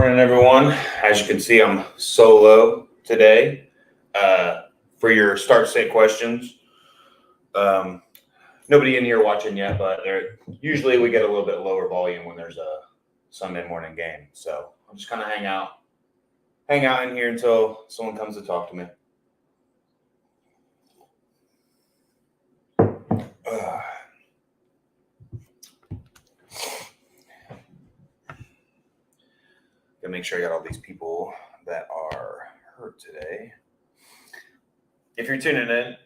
Morning, everyone. As you can see, I'm solo today for your start state questions. Nobody in here watching yet, but usually we get a little bit lower volume when there's a Sunday morning game. So I'm just kind of hang out in here until someone comes to talk to me. Gotta make sure I got all these people that are hurt today. If you're tuning in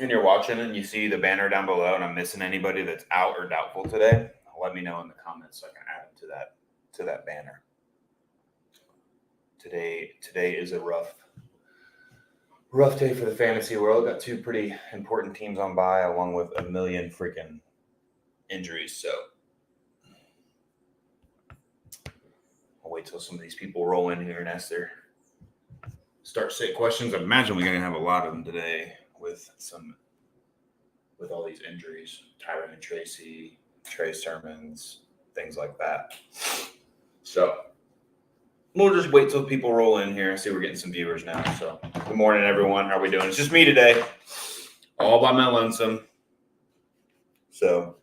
and you're watching and you see the banner down below and I'm missing anybody that's out or doubtful today, let me know in the comments so I can add them to that banner. Today is a rough day for the fantasy world. Got two pretty important teams on bye along with a million freaking injuries. So I'll wait till some of these people roll in here and ask their start sit questions. I imagine we're gonna have a lot of them today with all these injuries. Tyron and Tracy, Trey Sermons, things like that. So we'll just wait till people roll in here. I see we're getting some viewers now. So good morning, everyone. How are we doing? It's just me today, all by my lonesome. So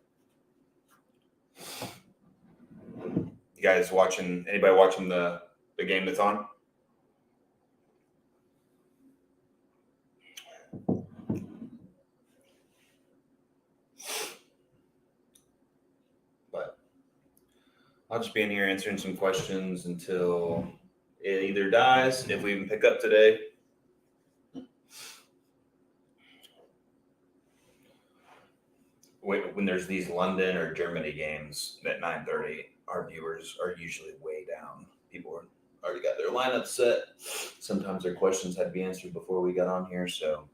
you guys watching? Anybody watching the game that's on? But I'll just be in here answering some questions until it either dies, if we even pick up today. When there's these London or Germany games at 9:30, our viewers are usually way down. People already got their lineup set. Sometimes their questions had to be answered before we got on here, so.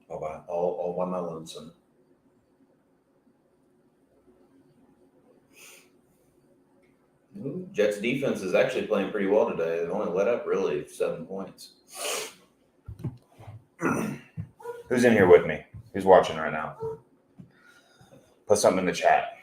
All by my lonesome. Jets defense is actually playing pretty well today. They've only let up really 7 points. Who's in here with me? Who's watching right now? Put something in the chat.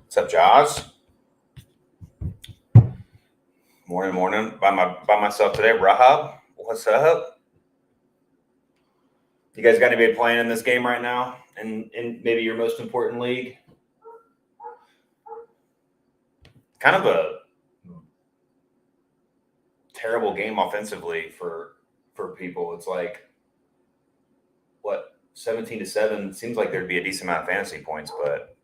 What's up, Jaws? Morning. By myself today. Rahab, what's up? You guys got anybody playing in this game right now? In maybe your most important league? Kind of a terrible game offensively for people. It's like, what, 17-7? Seems like there'd be a decent amount of fantasy points, but.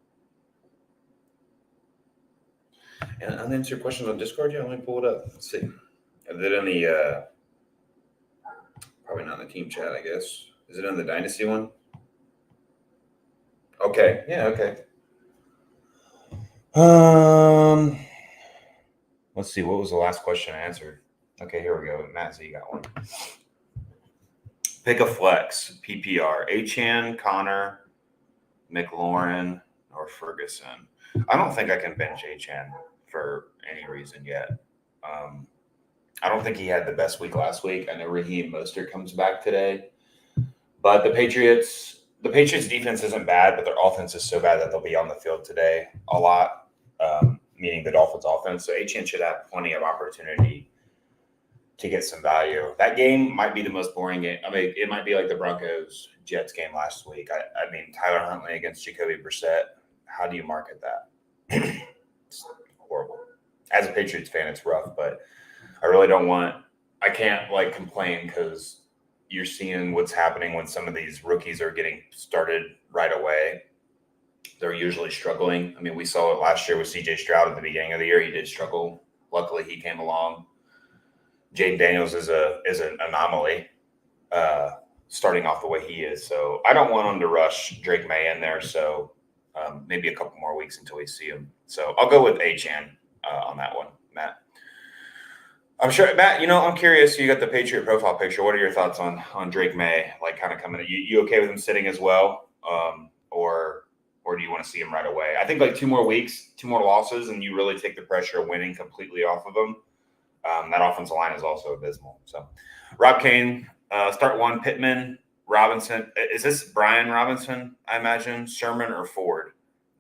And unanswered your questions on Discord yet? Let me pull it up. Let's see. Is it in the probably not in the team chat, I guess. Is it in the Dynasty one? Okay. Yeah, okay. Let's see. What was the last question I answered? Okay, here we go. Matt Z got one. Pick a flex, PPR. Achane, Connor, McLaurin, or Ferguson. I don't think I can bench Achane for any reason yet. I don't think he had the best week last week. I know Raheem Mostert comes back today. But the Patriots defense isn't bad, but their offense is so bad that they'll be on the field today a lot, meaning the Dolphins offense. So Achane should have plenty of opportunity to get some value. That game might be the most boring game. I mean, it might be like the Broncos-Jets game last week. I mean, Tyler Huntley against Jacoby Brissett. How do you market that? It's horrible. As a Patriots fan, it's rough, but I really don't I can't complain because you're seeing what's happening when some of these rookies are getting started right away. They're usually struggling. I mean, we saw it last year with CJ Stroud at the beginning of the year. He did struggle. Luckily, he came along. Jaden Daniels is an anomaly starting off the way he is. So I don't want him to rush Drake May in there. So maybe a couple more weeks until we see him. So I'll go with Achane on that one. Matt. I'm sure, Matt, I'm curious. You got the Patriot profile picture. What are your thoughts on Drake May, like kind of coming in? You okay with him sitting as well? Or do you want to see him right away? I think like 2 more weeks, 2 more losses, and you really take the pressure of winning completely off of him. That offensive line is also abysmal. So, Rob Kane, start 1, Pittman, Robinson. Is this Brian Robinson, I imagine? Sherman or Ford?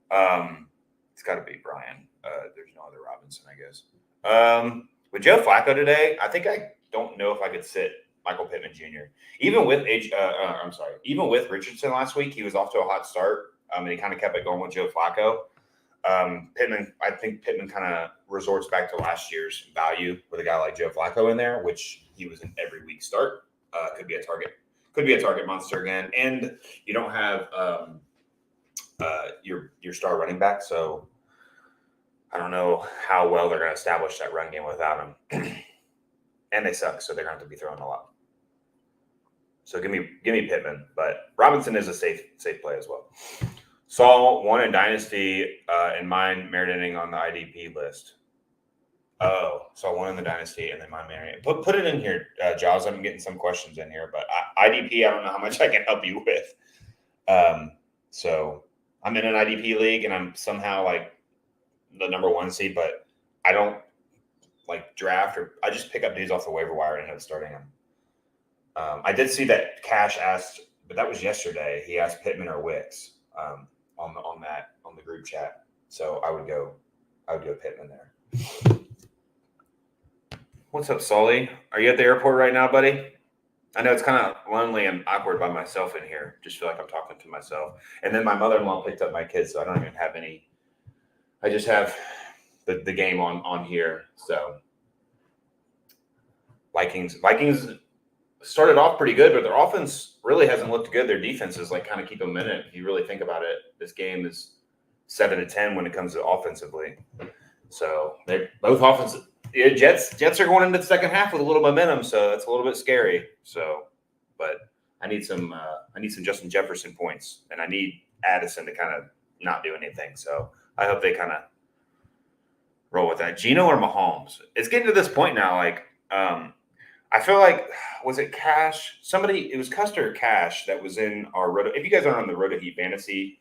It's got to be Brian. There's no other Robinson, I guess. With Joe Flacco today, I don't know if I could sit Michael Pittman Jr. Even with Richardson last week, he was off to a hot start, and he kind of kept it going with Joe Flacco. I think Pittman kind of resorts back to last year's value with a guy like Joe Flacco in there, which he was an every week start. Could be a target monster again, and you don't have your star running back, so I don't know how well they're going to establish that run game without him. And they suck, so they're going to have to be throwing a lot. So give me Pittman, but Robinson is a safe play as well. Saul 1 in Dynasty, and mine marinating on the IDP list. Oh, Saul 1 in the Dynasty, and then mine marinating. Put it in here, Jaws. I'm getting some questions in here, but IDP, I don't know how much I can help you with. So I'm in an IDP league, and I'm somehow like the number 1 seed, but I don't like draft, or I just pick up dudes off the waiver wire and end up starting them. I did see that Cash asked, but that was yesterday. He asked Pittman or Wicks on the group chat. So I would go Pittman there. What's up, Sully? Are you at the airport right now, buddy? I know it's kind of lonely and awkward by myself in here. Just feel like I'm talking to myself. And then my mother-in-law picked up my kids, so I don't even have any. I just have the game on here. So Vikings started off pretty good, but their offense really hasn't looked good. Their defense is like kind of keep them in it. If you really think about it, this game is 7-10 when it comes to offensively. So they both offensive. Jets are going into the second half with a little momentum, so it's a little bit scary. So, but I need some Justin Jefferson points, and I need Addison to kind of not do anything. So I hope they kind of roll with that. Geno or Mahomes? It's getting to this point now. Like, I feel like, was it Cash? It was Custer or Cash that was in our Roto. If you guys aren't on the RotoHeat Fantasy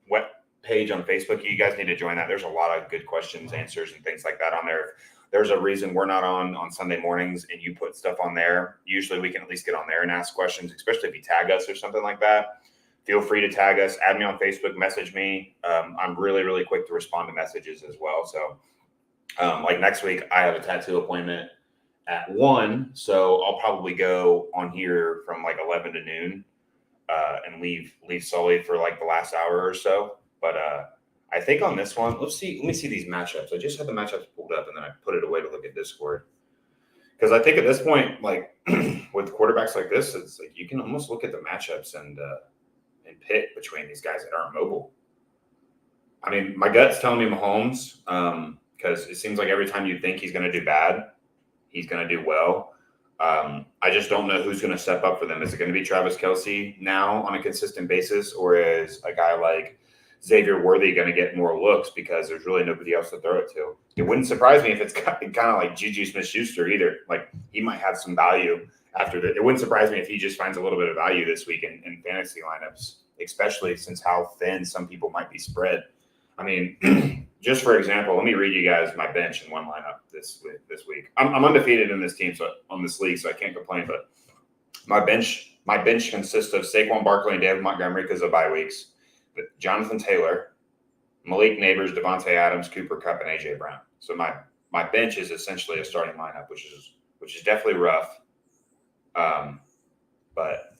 web page on Facebook, you guys need to join that. There's a lot of good questions, answers, and things like that on there. There's a reason we're not on Sunday mornings, and you put stuff on there. Usually we can at least get on there and ask questions, especially if you tag us or something like that. Feel free to tag us, add me on Facebook, message me. I'm really, really quick to respond to messages as well. So like next week, I have a tattoo appointment at 1. So I'll probably go on here from like 11 to noon and leave Sully for like the last hour or so. But I think on this one, let me see these matchups. I just had the matchups pulled up, and then I put it away to look at Discord. Because I think at this point, like with quarterbacks like this, it's like you can almost look at the matchups and pit between these guys that aren't mobile. I mean, my gut's telling me Mahomes because it seems like every time you think he's going to do bad, he's going to do well. I just don't know who's going to step up for them. Is it going to be Travis Kelce now on a consistent basis, or is a guy like Xavier Worthy going to get more looks because there's really nobody else to throw it to? It wouldn't surprise me if it's kind of like Juju Smith-Schuster either. Like he might have some value after that. It wouldn't surprise me if he just finds a little bit of value this week in fantasy lineups, especially since how thin some people might be spread. I mean, just for example, let me read you guys my bench in one lineup this week. I'm undefeated in this team, so on this league, so I can't complain. But my bench consists of Saquon Barkley and David Montgomery because of bye weeks, Jonathan Taylor, Malik Neighbors, Devontae Adams, Cooper Kupp, and AJ Brown. So my bench is essentially a starting lineup, which is definitely rough. But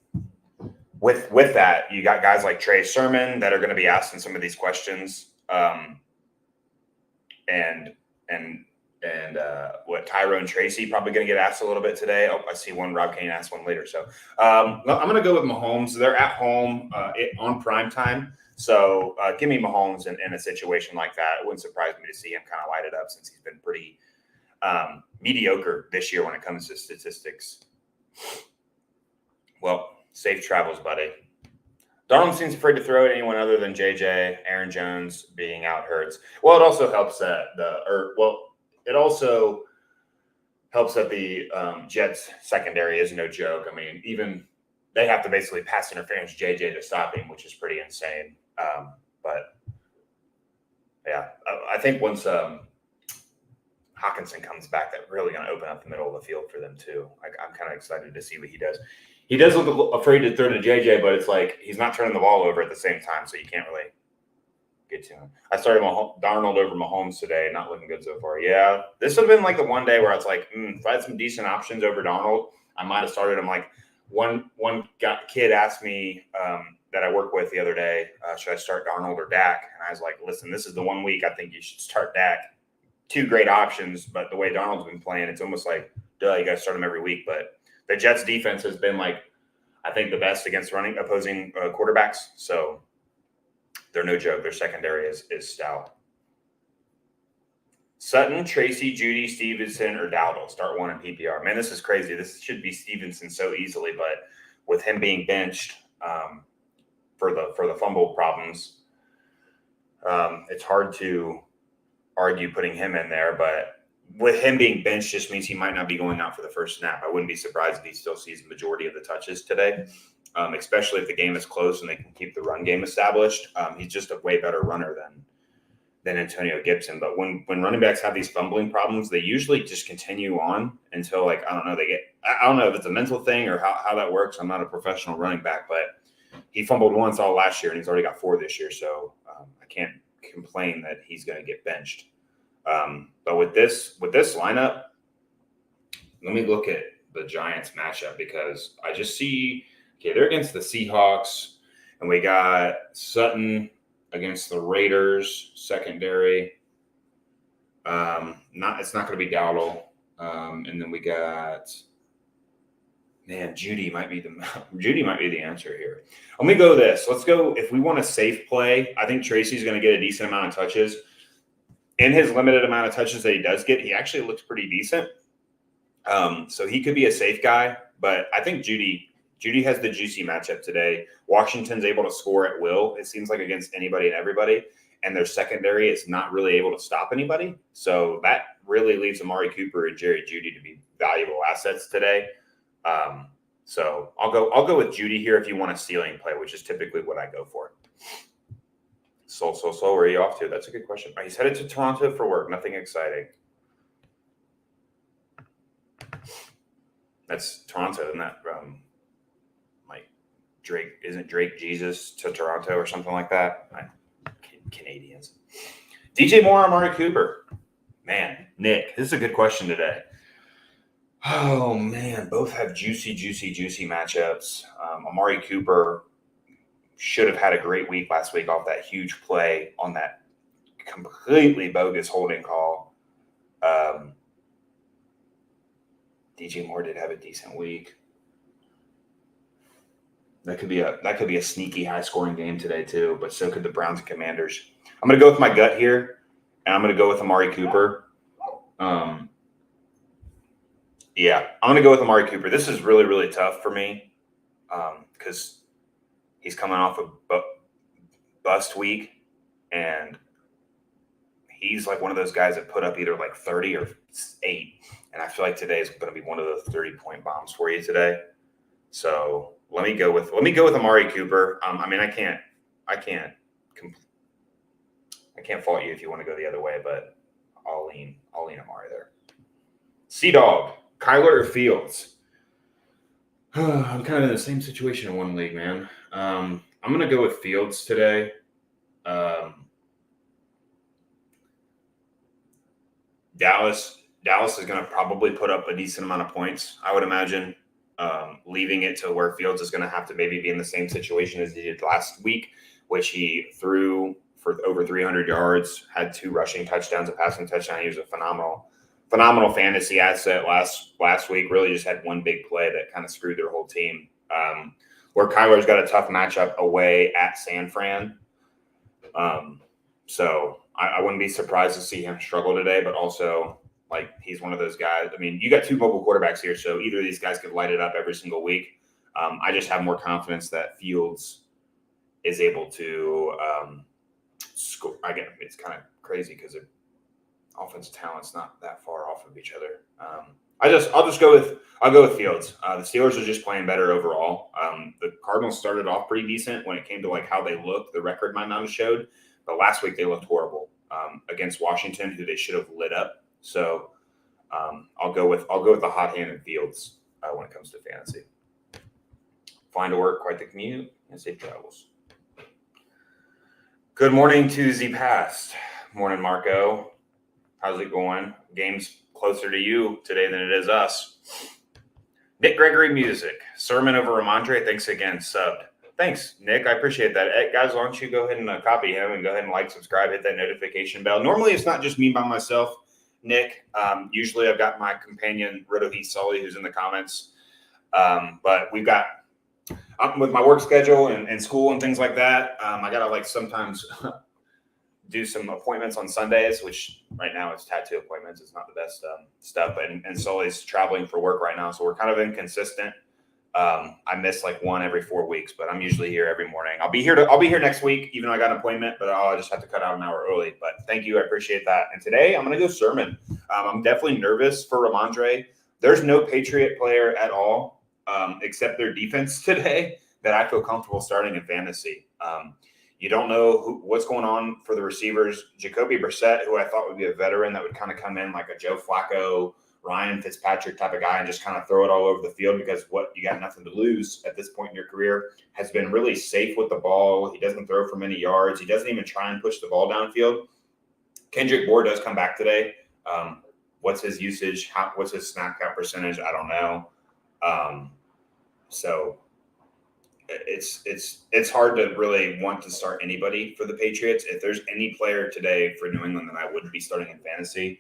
with that, you got guys like Trey Sermon that are going to be asking some of these questions. What Tyrone Tracy probably going to get asked a little bit today. Oh, I see one. Rob Kane asked one later. So I'm going to go with Mahomes. They're at home on prime time. So give me Mahomes in a situation like that. It wouldn't surprise me to see him kind of light it up since he's been pretty mediocre this year when it comes to statistics. Well, safe travels, buddy. Darnold seems afraid to throw at anyone other than JJ. Aaron Jones being out hurts. Well, it also helps that it also helps that the Jets secondary is no joke. I mean, even they have to basically pass interference JJ to stop him, which is pretty insane. But yeah, I think once Hawkinson comes back, that's really going to open up the middle of the field for them too. I'm kind of excited to see what he does. He does look afraid to throw to JJ, but it's like he's not turning the ball over at the same time, so you can't really get to him. I started Darnold over Mahomes today, not looking good so far. Yeah, this would have been like the one day where I was like, if I had some decent options over Darnold, I might have started him. Like one kid asked me that I work with the other day, should I start Darnold or Dak? And I was like, listen, this is the 1 week I think you should start Dak. Two great options, but the way Darnold's been playing, it's almost like, duh, you got to start him every week. But the Jets defense has been like, I think the best against opposing quarterbacks. So they're no joke. Their secondary is stout. Sutton, Tracy, Judy, Stevenson, or Dowdle. Start one in PPR. Man, this is crazy. This should be Stevenson so easily, but with him being benched for the fumble problems, it's hard to argue putting him in there. But with him being benched just means he might not be going out for the first snap. I wouldn't be surprised if he still sees the majority of the touches today, especially if the game is close and they can keep the run game established. He's just a way better runner than Antonio Gibson. But when running backs have these fumbling problems, they usually just continue on until, like, I don't know if it's a mental thing or how that works. I'm not a professional running back, but he fumbled once all last year and he's already got 4 this year. So I can't complain that he's going to get benched. But with this lineup, let me look at the Giants matchup because I just see, okay, they're against the Seahawks and we got Sutton against the Raiders secondary. It's not going to be Dowdle. And then we got, Judy might be the answer here. Let me go this. Let's go. If we want a safe play, I think Tracy's going to get a decent amount of touches. In his limited amount of touches that he does get, he actually looks pretty decent. So he could be a safe guy, but I think Judy has the juicy matchup today. Washington's able to score at will, it seems like, against anybody and everybody, and their secondary is not really able to stop anybody. So that really leaves Amari Cooper and Jerry Jeudy to be valuable assets today. So I'll go with Jeudy here if you want a ceiling play, which is typically what I go for. So where are you off to? That's a good question. He's headed to Toronto for work. Nothing exciting. That's Toronto, isn't that? Like Drake, isn't Drake Jesus to Toronto or something like that? Canadians. DJ Moore, Amari Cooper. Man, Nick, this is a good question today. Oh man, both have juicy matchups. Amari Cooper should have had a great week last week off that huge play on that completely bogus holding call. DJ Moore did have a decent week. That could be a sneaky high scoring game today too, but so could the Browns and Commanders. I'm going to go with my gut here, and I'm going to go with Amari Cooper. I'm going to go with Amari Cooper. This is really, really tough for me because he's coming off a bust week, and he's like one of those guys that put up either like 30 or 8. And I feel like today is going to be one of the 30-point bombs for you today. So let me go with Amari Cooper. I can't fault you if you want to go the other way, but I'll lean Amari there. C-Dog, Kyler or Fields? I'm kind of in the same situation in one league, man. I'm going to go with Fields today. Dallas is going to probably put up a decent amount of points, I would imagine, leaving it to where Fields is going to have to maybe be in the same situation as he did last week, which he threw for over 300 yards, had 2 rushing touchdowns, a passing touchdown. He was a phenomenal fantasy asset last week. Really just had one big play that kind of screwed their whole team. Where Kyler's got a tough matchup away at San Fran. So I wouldn't be surprised to see him struggle today, but also, like, he's one of those guys. I mean, you got 2 mobile quarterbacks here, so either of these guys could light it up every single week. I just have more confidence that Fields is able to score. Again, it's kind of crazy because offensive talent's not that far off of each other. I'll go with Fields. The Steelers are just playing better overall. The Cardinals started off pretty decent when it came to like how they looked. The record might not have showed, but last week they looked horrible against Washington, who they should have lit up. So I'll go with the hot hand in Fields when it comes to fantasy. Flying to work, quite the commute, and safe travels. Good morning to the past. Morning, Marco. How's it going? Game's closer to you today than it is us. Nick Gregory Music. Sermon over Ramondre. Thanks again, subbed. Thanks, Nick. I appreciate that. Hey, guys, why don't you go ahead and copy him and go ahead and like, subscribe, hit that notification bell. Normally, it's not just me by myself, Nick. Usually, I've got my companion, RotoHeat Sully, who's in the comments. But we've got, with my work schedule and school and things like that, I got to like sometimes do some appointments on Sundays, which right now is tattoo appointments. It's not the best stuff. And Sully's traveling for work right now. So we're kind of inconsistent. I miss like one every 4 weeks, but I'm usually here every morning. I'll be here next week, even though I got an appointment, but I'll just have to cut out an hour early. But thank you. I appreciate that. And today I'm going to go Sermon. I'm definitely nervous for Ramondre. There's no Patriot player at all, except their defense today, that I feel comfortable starting in fantasy. You don't know what's going on for the receivers. Jacoby Brissett, who I thought would be a veteran that would kind of come in like a Joe Flacco, Ryan Fitzpatrick type of guy and just kind of throw it all over the field because you got nothing to lose at this point in your career, has been really safe with the ball. He doesn't throw for many yards. He doesn't even try and push the ball downfield. Kendrick Bourne does come back today. What's his usage? What's his snap count percentage? I don't know. So it's hard to really want to start anybody for the Patriots. If there's any player today for New England that I wouldn't be starting in fantasy,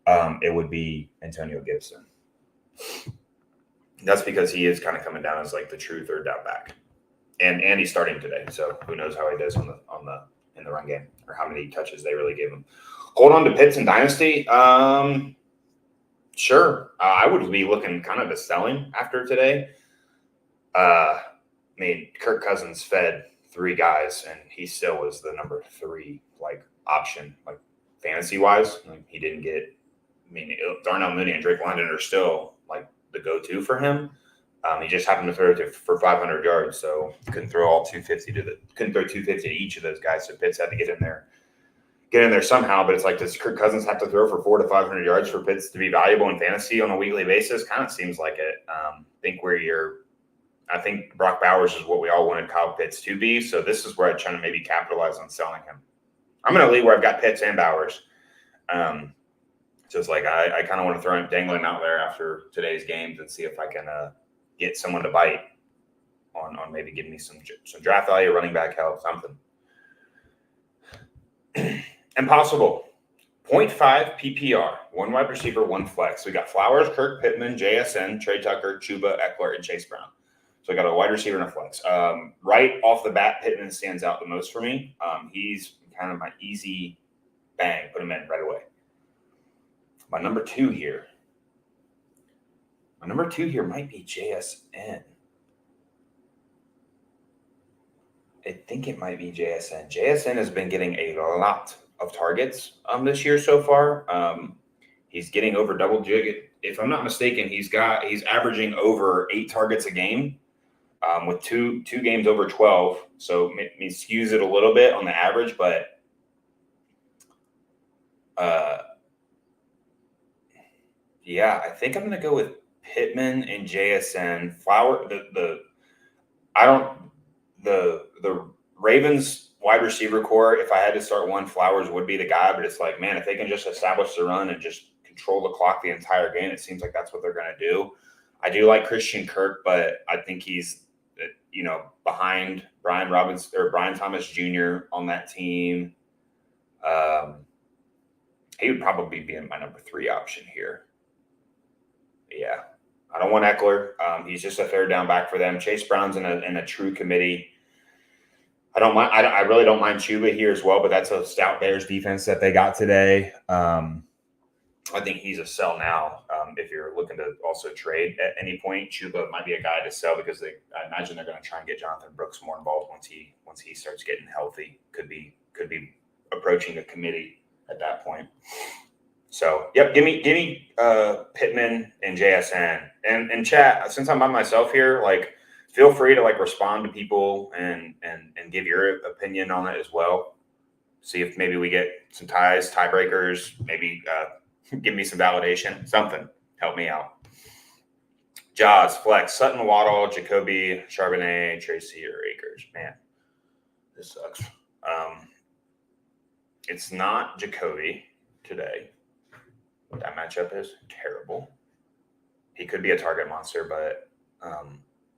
it would be Antonio Gibson. That's because he is kind of coming down as like the true third down back, and he's starting today. So who knows how he does in the run game or how many touches they really give him. Hold on to Pitts and Dynasty. Sure, I would be looking kind of to sell him after today. I mean, Kirk Cousins fed 3 guys, and he still was the number 3 option, fantasy wise. He didn't get. I mean, Darnell Mooney and Drake London are still the go-to for him. He just happened to throw for 500 yards, so couldn't throw 250 to each of those guys. So Pitts had to get in there somehow. But it's like, does Kirk Cousins have to throw for 400 to 500 yards for Pitts to be valuable in fantasy on a weekly basis? Kind of seems like it. I think Brock Bowers is what we all wanted Kyle Pitts to be. So this is where I'm trying to maybe capitalize on selling him. I'm going to leave where I've got Pitts and Bowers. So it's like I kind of want to throw him dangling out there after today's games and see if I can get someone to bite on maybe giving me some draft value, running back help, something. Impossible. 0.5 PPR, 1 wide receiver, 1 flex. We got Flowers, Kirk, Pittman, JSN, Trey Tucker, Chuba, Eckler, and Chase Brown. So I got a wide receiver and a flex. Right off the bat, Pittman stands out the most for me. He's kind of my easy bang, put him in right away. My number 2 here might be JSN. I think it might be JSN. JSN has been getting a lot of targets this year so far. He's getting over double digit. If I'm not mistaken, he's averaging over 8 targets a game. With two games over 12, so it skews it a little bit on the average, but yeah, I think I'm going to go with Pittman and JSN. The Ravens wide receiver core, if I had to start one, Flowers would be the guy, but it's like, man, if they can just establish the run and just control the clock the entire game, it seems like that's what they're going to do. I do like Christian Kirk, but I think he's behind Brian Thomas Jr. on that team. He would probably be in my number 3 option here. Yeah, I don't want Eckler. He's just a third down back for them. Chase Brown's in a true committee. I really don't mind Chuba here as well, but that's a stout Bears defense that they got today. I think he's a sell now. If you're looking to also trade at any point, Chuba might be a guy to sell because I imagine they're going to try and get Jonathan Brooks more involved once he starts getting healthy. Could be approaching a committee at that point. So, yep, give me Pittman and JSN. And chat, since I'm by myself here, like feel free to like respond to people and give your opinion on it as well. See if maybe we get some ties, tiebreakers, maybe give me some validation, something. Help me out. Jaws, Flex, Sutton, Waddle, Jacoby, Charbonnet, Tracy, or Akers. Man, this sucks. It's not Jacoby today. What that matchup is terrible. He could be a target monster, but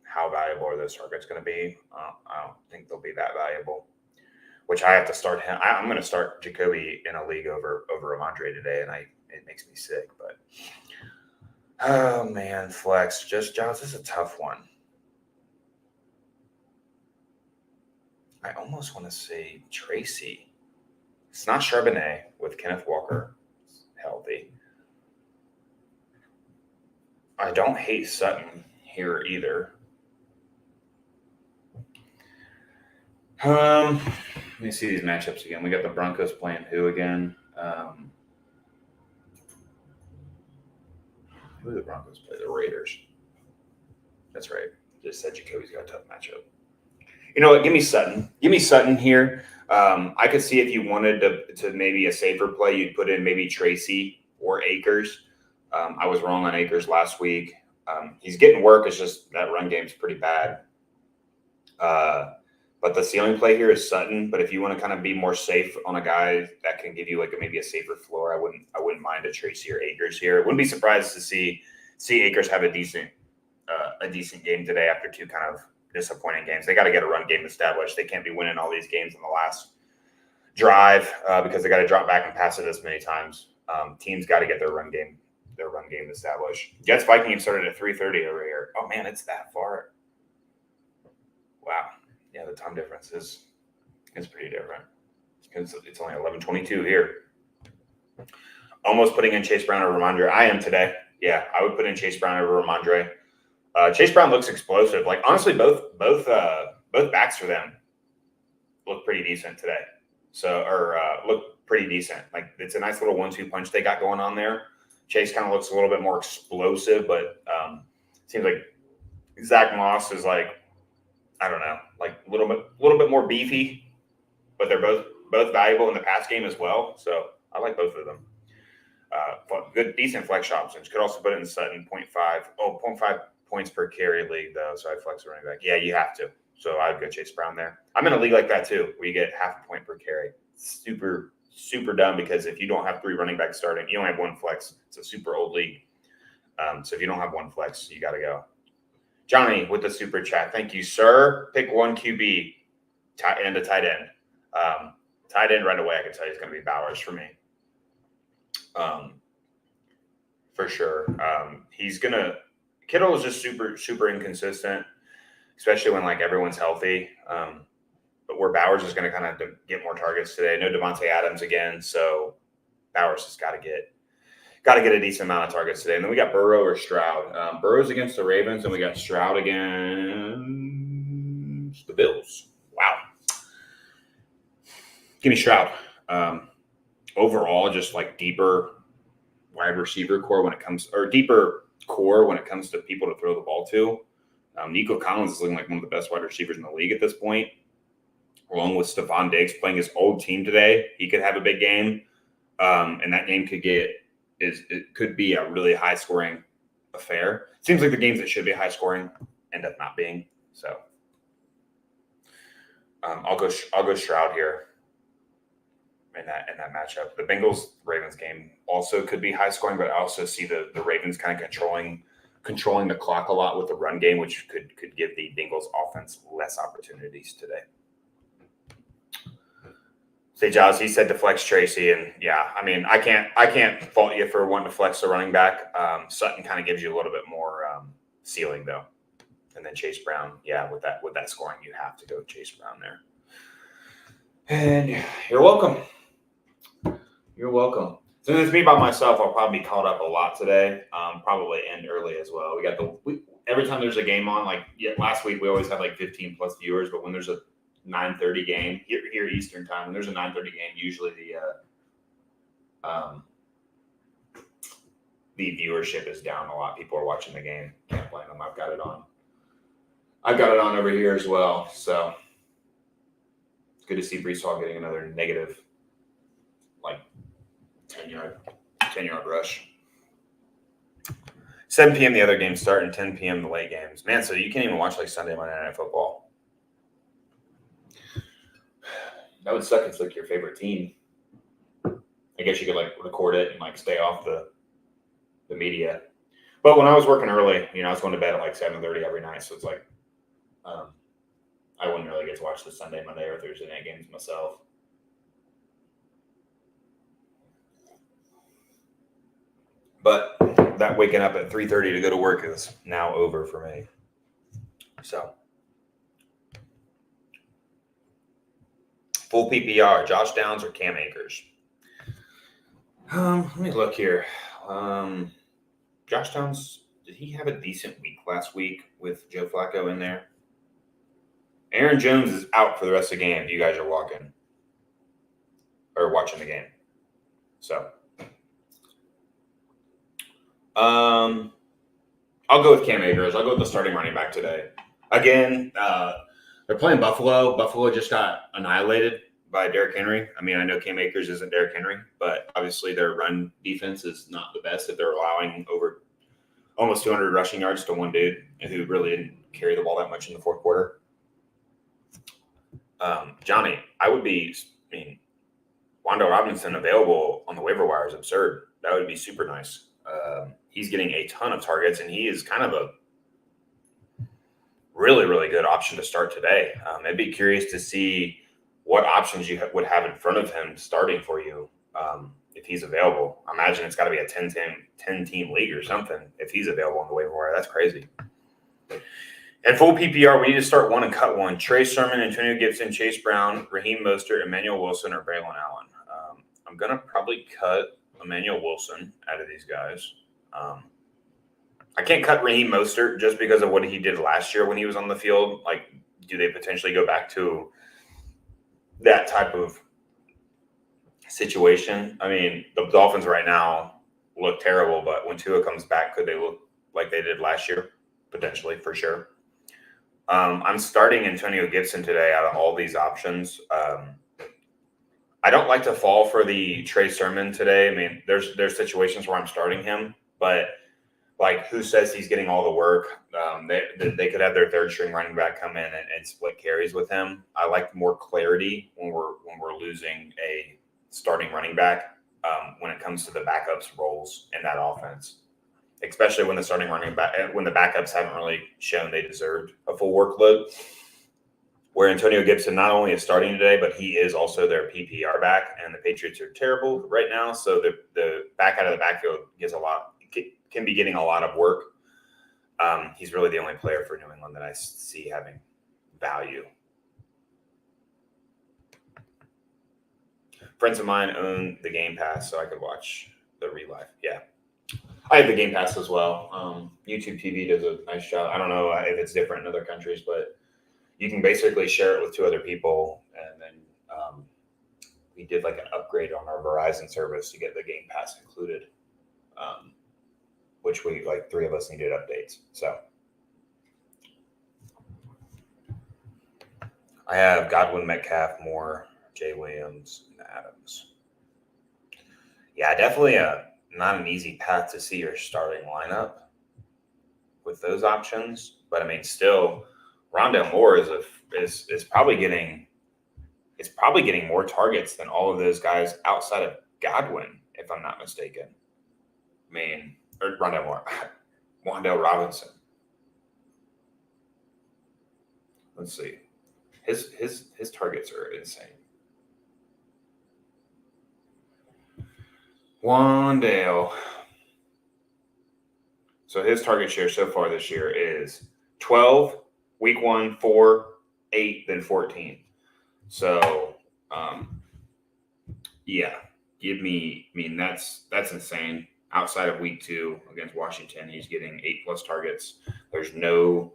how valuable are those targets going to be? I don't think they'll be that valuable. Which I have to start him. I'm going to start Jacoby in a league over Ramondre today, and it makes me sick. But oh man, flex. Just Jones, this is a tough one. I almost want to say Tracy. It's not Charbonnet with Kenneth Walker healthy. I don't hate Sutton here either. Let me see these matchups again. We got the Broncos playing who again? Who do the Broncos play? The Raiders. That's right. Just said Jacoby's got a tough matchup. You know what? Give me Sutton. Give me Sutton here. I could see if you wanted to maybe a safer play, you'd put in maybe Tracy or Akers. I was wrong on Akers last week. He's getting work. It's just that run game's pretty bad. But the ceiling play here is Sutton. But if you want to kind of be more safe on a guy that can give you like maybe a safer floor, I wouldn't mind a Tracy or Akers here. Wouldn't be surprised to see Akers have a decent game today after two kind of disappointing games. They got to get a run game established. They can't be winning all these games in the last drive because they got to drop back and pass it this many times. Teams got to get their run game established. Jets Viking game started at 3:30 over here. Oh man, it's that far. Wow. Yeah, the time difference is pretty different. It's only 11:22 here. Almost putting in Chase Brown over Ramondre. I am today. Yeah, I would put in Chase Brown over Ramondre. Chase Brown looks explosive. Like honestly, both backs for them look pretty decent today. Look pretty decent. Like it's a nice little 1-2 punch they got going on there. Chase kind of looks a little bit more explosive, but seems like Zach Moss is like, I don't know, like a little bit more beefy, but they're both valuable in the pass game as well. So I like both of them. Good, decent flex options. Could also put it in Sutton 0.5 points per carry league though. So I flex a running back. Yeah, you have to. So I'd go Chase Brown there. I'm in a league like that too, where you get half a point per carry. Super, super dumb because if you don't have 3 running backs starting, you only have 1 flex. It's a super old league. So if you don't have 1 flex, you got to go. Johnny with the super chat. Thank you, sir. Pick 1 QB, tight end. Tight end right away, I can tell you it's going to be Bowers for me. For sure. Kittle is just super, super inconsistent, especially when like everyone's healthy. But where Bowers is going to kind of get more targets today. No Devontae Adams again, so Bowers has got to get a decent amount of targets today. And then we got Burrow or Stroud. Burrow's against the Ravens, and we got Stroud against the Bills. Wow. Give me Stroud. Overall, just like deeper wide receiver core deeper core when it comes to people to throw the ball to. Nico Collins is looking like one of the best wide receivers in the league at this point, along with Stephon Diggs playing his old team today. He could have a big game, and that game could be a really high scoring affair. It seems like the games that should be high scoring end up not being. So I'll go Stroud here in that matchup. The Bengals Ravens game also could be high scoring, but I also see the Ravens kind of controlling the clock a lot with the run game, which could give the Bengals offense less opportunities today. Say Giles, he said to flex Tracy, and yeah, I mean, I can't fault you for wanting to flex the running back. Sutton kind of gives you a little bit more ceiling though, and then Chase Brown, yeah, with that scoring, you have to go Chase Brown there. And you're welcome. You're welcome. Since it's me by myself, I'll probably be caught up a lot today. Probably end early as well. Every time there's a game on, last week we always had like 15 plus viewers, but when there's a 9:30 game here Eastern time, when there's a 9:30 game, usually the viewership is down a lot. People are watching the game. Can't blame them. I've got it on. I've got it on over here as well. So it's good to see Breece Hall getting another negative, like 10-yard rush. 7 p.m. the other games start, and 10 p.m. the late games. Man, so you can't even watch like Sunday, Monday Night Football. That would suck. It's like your favorite team. I guess you could like record it and like stay off the media. But when I was working early, I was going to bed at like 7:30 every night, so it's like I wouldn't really get to watch the Sunday, Monday, or Thursday night games myself. But that waking up at 3:30 to go to work is now over for me. So full PPR, Josh Downs or Cam Akers? Let me look here. Josh Downs, did he have a decent week last week with Joe Flacco in there? Aaron Jones is out for the rest of the game if you guys are watching the game. So I'll go with Cam Akers. I'll go with the starting running back today. Again, they're playing Buffalo. Buffalo just got annihilated by Derrick Henry. I mean, I know Cam Akers isn't Derrick Henry, but obviously their run defense is not the best if they're allowing over almost 200 rushing yards to one dude who really didn't carry the ball that much in the fourth quarter. Johnny, Wando Robinson available on the waiver wire is absurd. That would be super nice. He's getting a ton of targets, and he is kind of a really, really good option to start today. I'd be curious to see what options you would have in front of him starting for you if he's available. I imagine it's got to be a 10-team league or something if he's available on the waiver wire. That's crazy. And full PPR, we need to start one and cut one. Trey Sermon, Antonio Gibson, Chase Brown, Raheem Mostert, Emmanuel Wilson, or Braylon Allen. I'm going to probably cut Emmanuel Wilson out of these guys. I can't cut Raheem Mostert just because of what he did last year when he was on the field. Like, do they potentially go back to that type of situation? I mean, the Dolphins right now look terrible, but when Tua comes back, could they look like they did last year? Potentially, for sure. I'm starting Antonio Gibson today out of all these options. I don't like to fall for the Trey Sermon today. I mean, there's situations where I'm starting him, but like, who says he's getting all the work? They could have their third string running back come in and split carries with him. I like more clarity when we're losing a starting running back when it comes to the backups roles in that offense, especially when the starting running back, when the backups haven't really shown they deserved a full workload. Where Antonio Gibson not only is starting today, but he is also their PPR back, and the Patriots are terrible right now. So the back out of the backfield can be getting a lot of work. He's really the only player for New England that I see having value. Friends of mine own the Game Pass, so I could watch the relive. Yeah. I have the Game Pass as well. YouTube TV does a nice job. I don't know if it's different in other countries, but you can basically share it with two other people. And then we did like an upgrade on our Verizon service to get the Game Pass included, which three of us needed updates. So I have Godwin, Metcalf, Moore, Jay Williams, and Adams. Yeah, definitely not an easy path to see your starting lineup with those options. But I mean, still, Rondale Moore is probably getting more targets than all of those guys outside of Godwin, if I'm not mistaken. I mean, or Rondale Moore, Wandale Robinson. Let's see, his targets are insane. Wandale. So his target share so far this year is 12, week 1, 4, 8, then 14. So, yeah, that's insane. Outside of week 2 against Washington, he's getting 8+ targets. There's no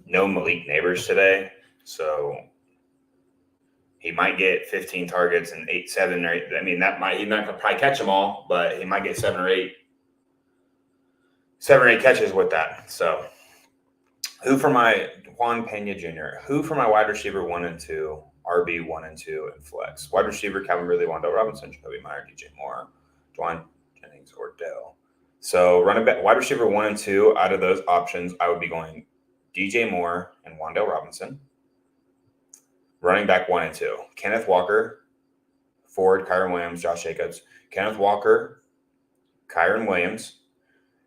Malik Neighbors today. So He might get 15 targets and 7 or 8. I mean, he's not going to probably catch them all, but he might get 7 or 8 catches with that. So, who for my Juan Pena Jr., who for my wide receiver 1 and 2, RB 1 and 2, and flex? Wide receiver, Calvin Ridley, Wan'Dale Robinson, Jacoby Meyer, DJ Moore, Dwayne Jennings, or Dell. So, running back, wide receiver 1 and 2, out of those options, I would be going DJ Moore and Wan'Dale Robinson. Running back 1 and 2, Kenneth Walker, Ford, Kyron Williams, Josh Jacobs. Kenneth Walker, Kyron Williams,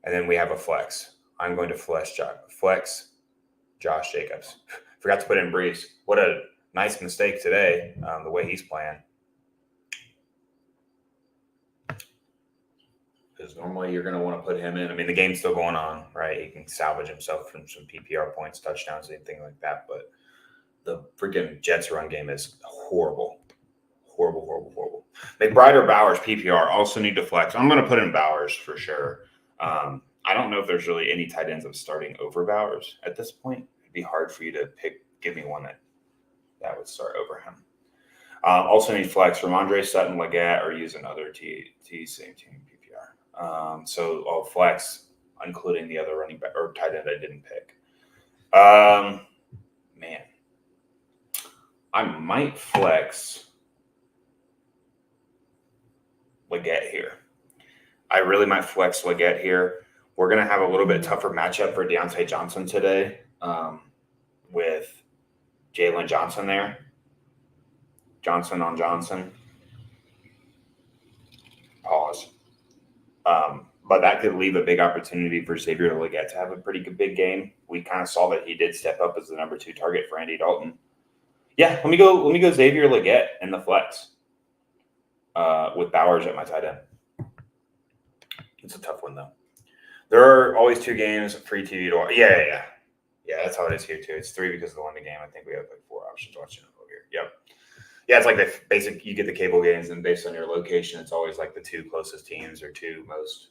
and then we have a flex. I'm going to flex Josh Jacobs. Forgot to put in Bryce. What a nice mistake today, the way he's playing. Because normally you're going to want to put him in. I mean, the game's still going on, right? He can salvage himself from some PPR points, touchdowns, anything like that, but the freaking Jets run game is horrible. Horrible. McBride or Bowers, PPR, also need to flex. I'm going to put in Bowers for sure. I don't know if there's really any tight ends of starting over Bowers at this point. It'd be hard for you to give me one that would start over him. Also need flex from Ramondre, Sutton, Leggett, or use another same team PPR. So I'll flex, including the other running back or tight end I didn't pick. Man. I might flex Leggett here. I really might flex Leggett here. We're going to have a little bit tougher matchup for Deontay Johnson today with Jalen Johnson there. Johnson on Johnson. Pause. But that could leave a big opportunity for Xavier Leggett to have a pretty good big game. We kind of saw that he did step up as the number 2 target for Andy Dalton. Yeah, let me go Xavier Leggett in the flex with Bowers at my tight end. It's a tough one, though. There are always 2 games, free TV to watch. Yeah. Yeah, that's how it is here, too. It's 3 because of the London game. I think we have like 4 options watching it over here. Yep. Yeah, it's like the basic, you get the cable games, and based on your location, it's always like the 2 closest teams or 2 most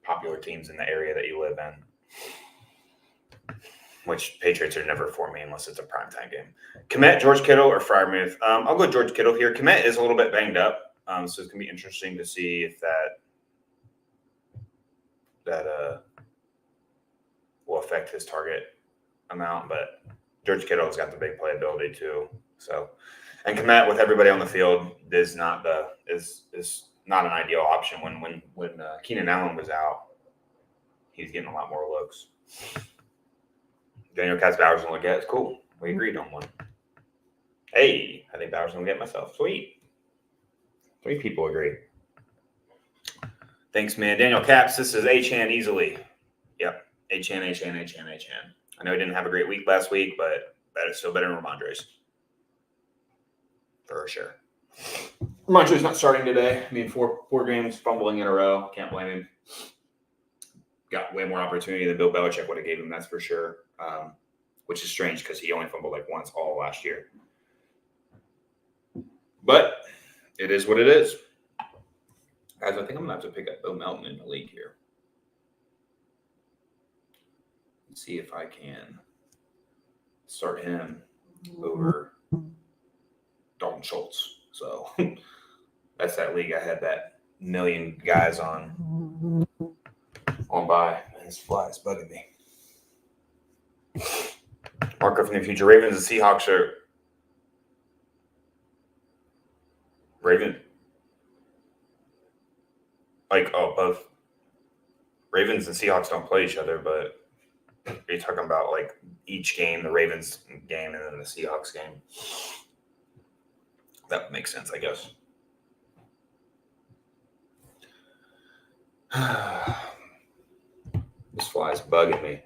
popular teams in the area that you live in. Which Patriots are never for me unless it's a primetime game. Kmet, George Kittle, or Freiermuth? I'll go George Kittle here. Kmet is a little bit banged up, so it's going to be interesting to see if that will affect his target amount. But George Kittle's got the big playability too. So, and Kmet with everybody on the field is not an ideal option. When Keenan Allen was out, he's getting a lot more looks. Daniel Katz, Bowers, and Leggett. It's cool. We agreed on one. Hey, I think Bowers going to get myself. Sweet. 3 people agree. Thanks, man. Daniel Caps, this is H-Han easily. Yep. H-Han. I know he didn't have a great week last week, but that is still better than Ramondre's. For sure. Ramondre's not starting today. I mean, 4 games, fumbling in a row. Can't blame him. Got way more opportunity than Bill Belichick would have gave him, that's for sure. Which is strange because he only fumbled like once all last year. But it is what it is. Guys, I think I'm going to have to pick up Bill Melton in the league here. Let's see if I can start him over Dalton Schultz. So that's that league I had that million guys on by. And this fly is bugging me. Marco from the future. Ravens and Seahawks are both Ravens and Seahawks don't play each other, but are you talking about like each game, the Ravens game and then the Seahawks game? That would make sense, I guess. This fly's bugging me.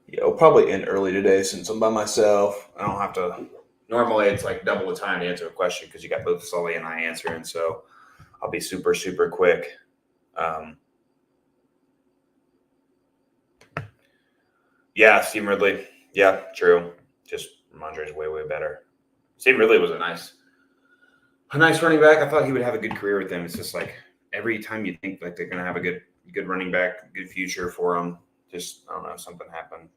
Yeah, I'll probably end early today since I'm by myself. I don't have to. Normally, it's like double the time to answer a question because you got both Sully and I answering. So I'll be super, super quick. Yeah, Steve Ridley. Yeah, true. Just Ramondre's way, way better. Steve Ridley was a nice running back. I thought he would have a good career with him. It's just like every time you think like they're going to have a good running back, good future for them, just, I don't know, something happened.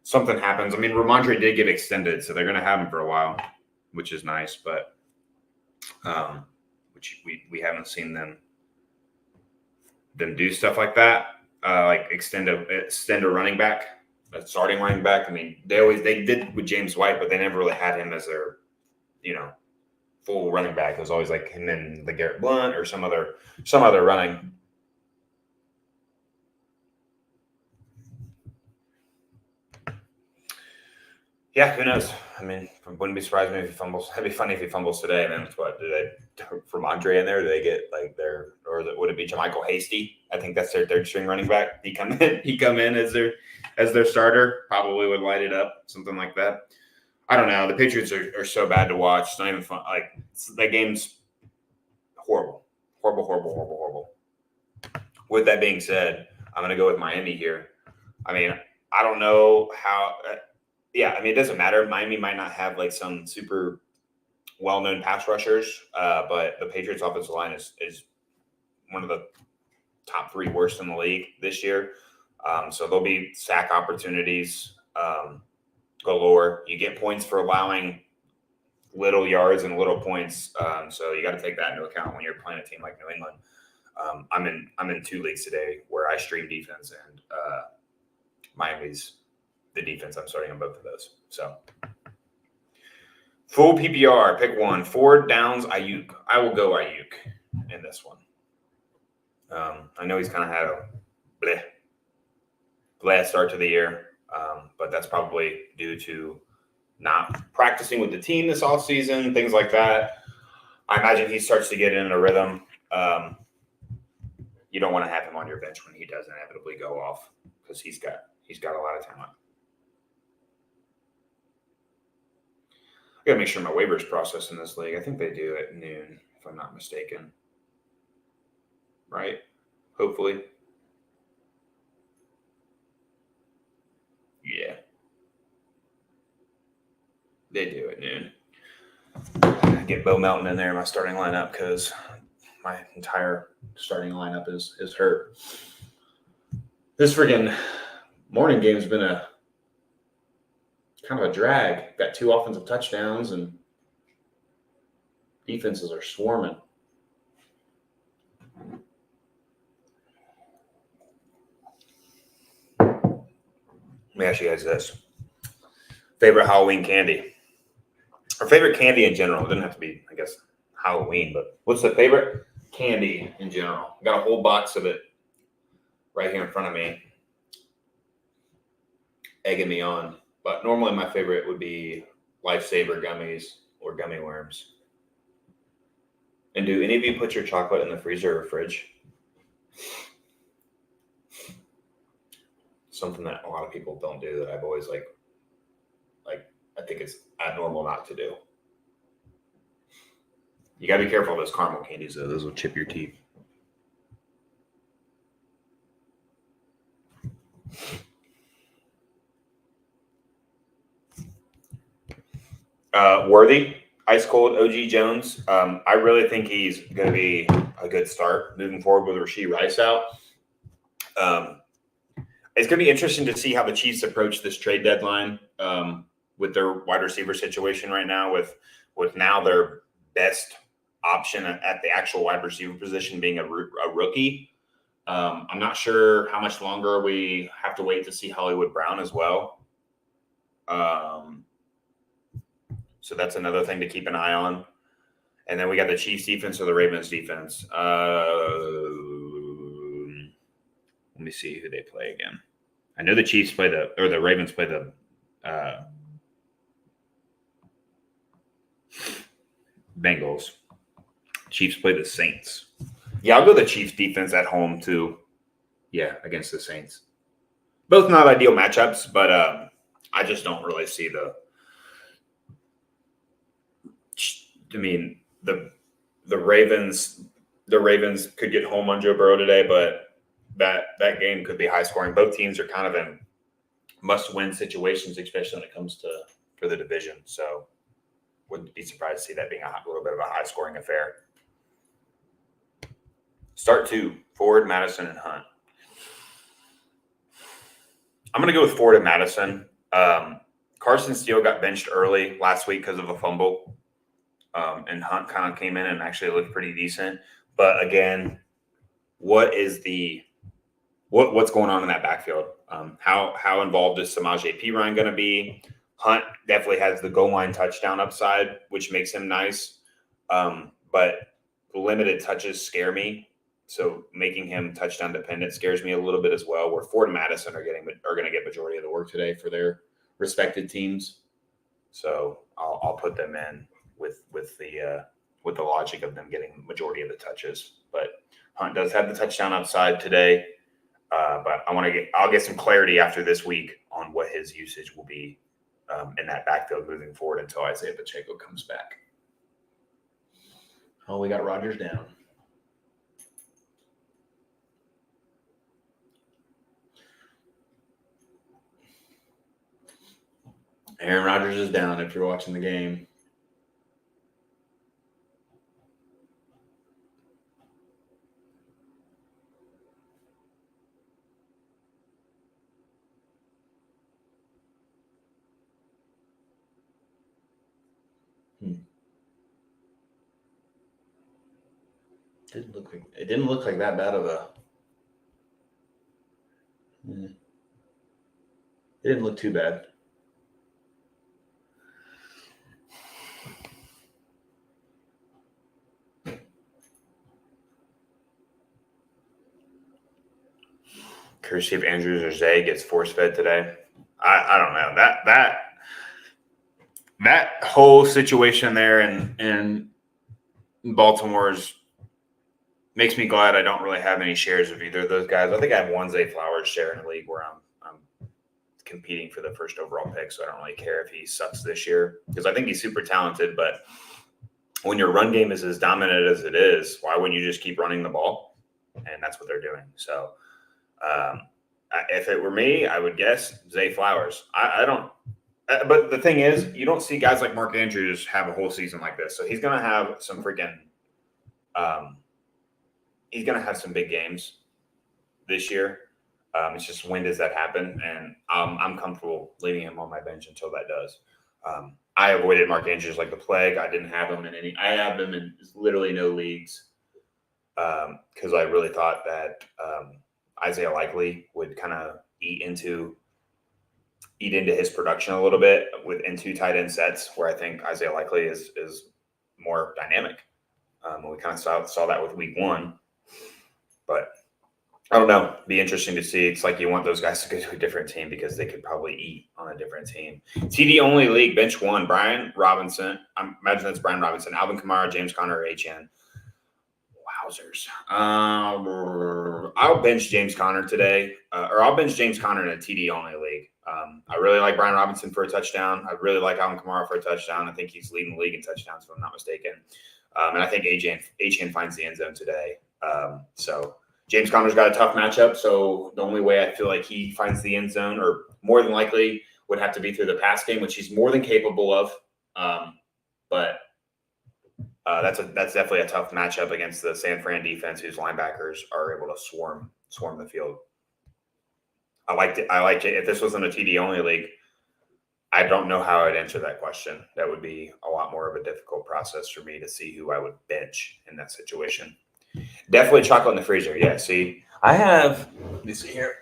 Something happens. I mean, Ramondre did get extended, so they're going to have him for a while, which is nice, but which we haven't seen them do stuff like that, like extend a running back, a starting running back. I mean, they did with James White, but they never really had him as their, full running back. It was always like him and the Garrett Blunt or some other running. Yeah, who knows? I mean, wouldn't be surprised if he fumbles. It'd be funny if he fumbles today. And then what? Do they from Andre in there? Do they get like would it be Jermichael Hasty? I think that's their third string running back. He come in as their starter. Probably would light it up, something like that. I don't know. The Patriots are so bad to watch. It's not even fun. Like that game's horrible. With that being said, I'm going to go with Miami here. I mean, I don't know how. Yeah, I mean, it doesn't matter. Miami might not have like some super well-known pass rushers, but the Patriots' offensive line is one of the top 3 worst in the league this year. So there'll be sack opportunities galore. You get points for allowing little yards and little points. So you got to take that into account when you're playing a team like New England. I'm in 2 leagues today where I stream defense, and Miami's the defense. I'm starting on both of those. So full PPR, pick one. 4 downs, Ayuk. I will go Ayuk in this one. I know he's kind of had a bleh start to the year, but that's probably due to not practicing with the team this offseason, things like that. I imagine he starts to get in a rhythm. You don't want to have him on your bench when he does inevitably go off, because he's got a lot of talent. I got to make sure my waivers process in this league. I think they do at noon, if I'm not mistaken. Right? Hopefully. Yeah. They do at noon. I get Bo Melton in there in my starting lineup because my entire starting lineup is hurt. This friggin' morning game has been a kind of a drag. Got 2 offensive touchdowns and defenses are swarming. Let me ask you guys this. Favorite Halloween candy? Or favorite candy in general? It doesn't have to be, I guess, Halloween, but what's the favorite candy in general? I got a whole box of it right here in front of me, egging me on. But normally my favorite would be Lifesaver gummies or gummy worms. And do any of you put your chocolate in the freezer or fridge? Something that a lot of people don't do that I've always like I think it's abnormal not to do. You got to be careful of those caramel candies, though. Those will chip your teeth. Worthy, ice cold OG Jones. I really think he's going to be a good start moving forward with Rashee Rice out. It's going to be interesting to see how the Chiefs approach this trade deadline with their wide receiver situation right now, with now their best option at the actual wide receiver position being a rookie. I'm not sure how much longer we have to wait to see Hollywood Brown as well. So that's another thing to keep an eye on. And then we got the Chiefs defense or the Ravens defense. Let me see who they play again. I know the Chiefs play the Ravens play the Bengals. Chiefs play the Saints. Yeah, I'll go the Chiefs defense at home too. Yeah, against the Saints. Both not ideal matchups, but I just don't really see the. I mean, the Ravens could get home on Joe Burrow today, but that game could be high scoring. Both teams are kind of in must-win situations, especially when it comes for the division. So wouldn't be surprised to see that being a little bit of a high-scoring affair. Start 2, Ford, Madison, and Hunt. I'm going to go with Ford and Madison. Carson Steele got benched early last week because of a fumble. And Hunt kind of came in and actually looked pretty decent. But again, what's going on in that backfield? How involved is Samaje Perine going to be? Hunt definitely has the goal line touchdown upside, which makes him nice. But limited touches scare me. So making him touchdown dependent scares me a little bit as well. Where Ford and Madison are going to get majority of the work today for their respected teams. So I'll put them in with the logic of them getting majority of the touches. But Hunt does have the touchdown upside today. But I'll get some clarity after this week on what his usage will be in that backfield moving forward until Isaiah Pacheco comes back. Oh, we got Rodgers down. Aaron Rodgers is down if you're watching the game. It didn't look like that bad of a. It didn't look too bad. Curious if Andrews or Zay gets force fed today. I don't know that whole situation there in Baltimore's makes me glad I don't really have any shares of either of those guys. I think I have one Zay Flowers share in a league where I'm competing for the first overall pick, so I don't really care if he sucks this year because I think he's super talented. But when your run game is as dominant as it is, why wouldn't you just keep running the ball? And that's what they're doing. So if it were me, I would guess Zay Flowers. I don't. But the thing is, you don't see guys like Mark Andrews have a whole season like this. So he's going to have some freaking he's going to have some big games this year. It's just when does that happen? And I'm comfortable leaving him on my bench until that does. I avoided Mark Andrews like the plague. I didn't have him in any. I have him in literally no leagues because I really thought that Isaiah Likely would kind of eat into his production a little bit in 2 tight end sets, where I think Isaiah Likely is more dynamic. We kind of saw that with week 1, but I don't know. Be interesting to see. It's like you want those guys to go to a different team because they could probably eat on a different team. TD only league, bench 1, Brian Robinson. I imagine that's Brian Robinson, Alvin Kamara, James Conner, HN. Wowzers. I'll bench James Conner today, or I'll bench James Conner in a TD only league. I really like Brian Robinson for a touchdown. I really like Alvin Kamara for a touchdown. I think he's leading the league in touchdowns, if I'm not mistaken. And I think HN finds the end zone today. So James Conner's got a tough matchup. So the only way I feel like he finds the end zone, or more than likely, would have to be through the pass game, which he's more than capable of. But that's definitely a tough matchup against the San Fran defense, whose linebackers are able to swarm the field. I liked it. If this wasn't a TD only league, I don't know how I'd answer that question. That would be a lot more of a difficult process for me to see who I would bench in that situation. Definitely chocolate in the freezer. Yeah. See, I have. Let me see here.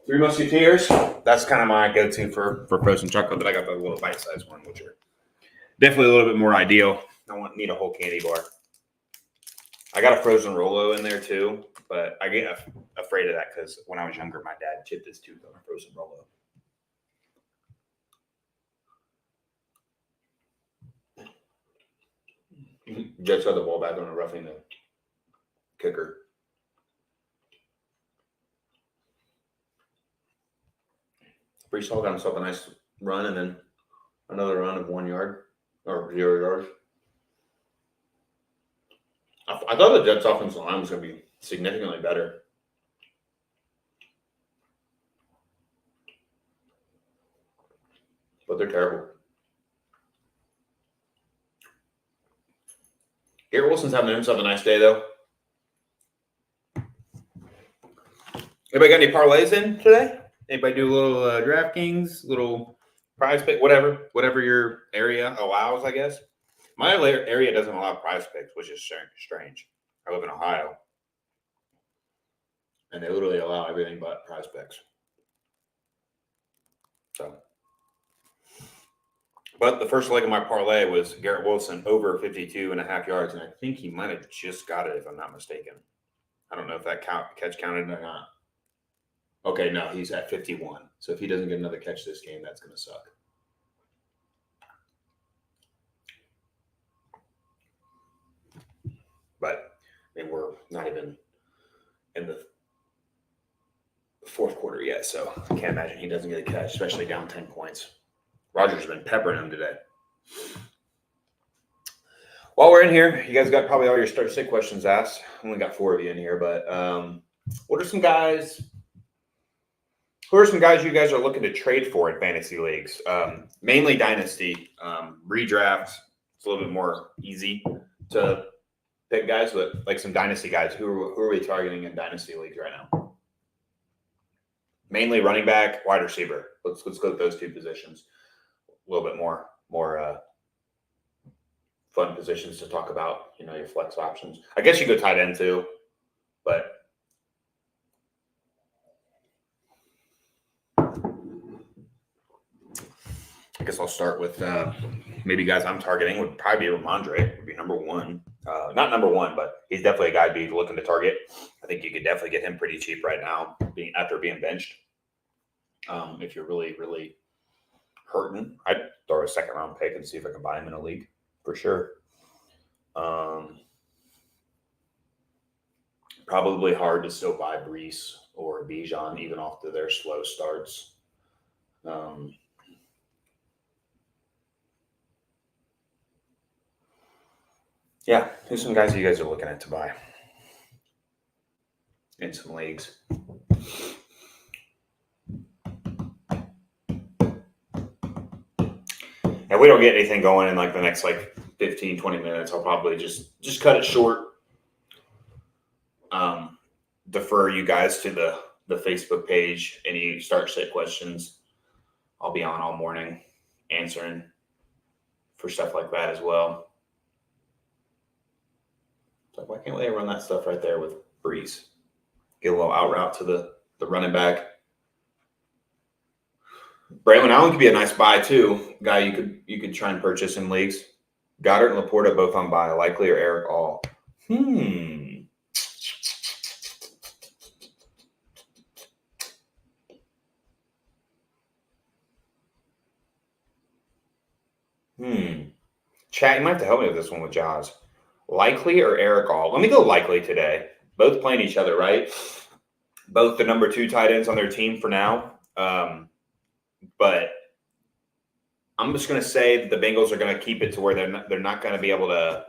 3 Musketeers. That's kind of my go-to for frozen chocolate. But I got the little bite-sized one, which are definitely a little bit more ideal. I need a whole candy bar. I got a frozen Rolo in there too, but I get afraid of that because when I was younger, my dad chipped his tooth on a frozen Rolo. Jets got the ball back on a roughing the kicker. Brees Hall got himself a nice run and then another run of 1 yard or 0 yards. I thought the Jets' offensive line was going to be significantly better. But they're terrible. Garrett Wilson's having himself a nice day, though. Anybody got any parlays in today? Anybody do a little DraftKings, little prize pick, whatever your area allows, I guess. My area doesn't allow prize picks, which is strange. I live in Ohio, and they literally allow everything but prize picks. So, but the first leg of my parlay was Garrett Wilson over 52.5 yards, and I think he might have just got it, if I'm not mistaken. I don't know if that catch counted or not. Okay, no, he's at 51. So if he doesn't get another catch this game, that's going to suck. But, I mean, we're not even in the fourth quarter yet, so I can't imagine he doesn't get a catch, especially down 10 points. Rogers has been peppering him today. While we're in here, you guys got probably all your start-sit questions asked. I only got 4 of you in here, but who are some guys you guys are looking to trade for in fantasy leagues? Mainly Dynasty. Redraft, it's a little bit more easy to pick guys, but like some Dynasty guys. Who are we targeting in Dynasty leagues right now? Mainly running back, wide receiver. Let's go with those 2 positions. A little bit more fun positions to talk about, your flex options. I guess you go tight end too, but I guess I'll start with maybe guys I'm targeting would probably be Ramondre, would be number 1. Not number 1, but he's definitely a guy to be looking to target. I think you could definitely get him pretty cheap right now, after being benched. If you're really, really hurting, I'd throw a second-round pick and see if I can buy him in a league for sure. Probably hard to still buy Bryce or Bijan even off to their slow starts. Yeah, who's some guys you guys are looking at to buy in some leagues? And we don't get anything going in like the next 15, 20 minutes. I'll probably just cut it short. Defer you guys to the Facebook page. Any start-sit questions, I'll be on all morning answering for stuff like that as well. So why can't they run that stuff right there with Bryce? Get a little out route to the running back. Braylon Allen could be a nice buy too. Guy you could try and purchase in leagues. Goddard and Laporta both on buy, likely, or Eric All. Chat, you might have to help me with this one with Jaws. Likely or Eric All? Let me go likely today. Both playing each other, right? Both the number 2 tight ends on their team for now. But I'm just going to say that the Bengals are going to keep it to where they're not going to be able to.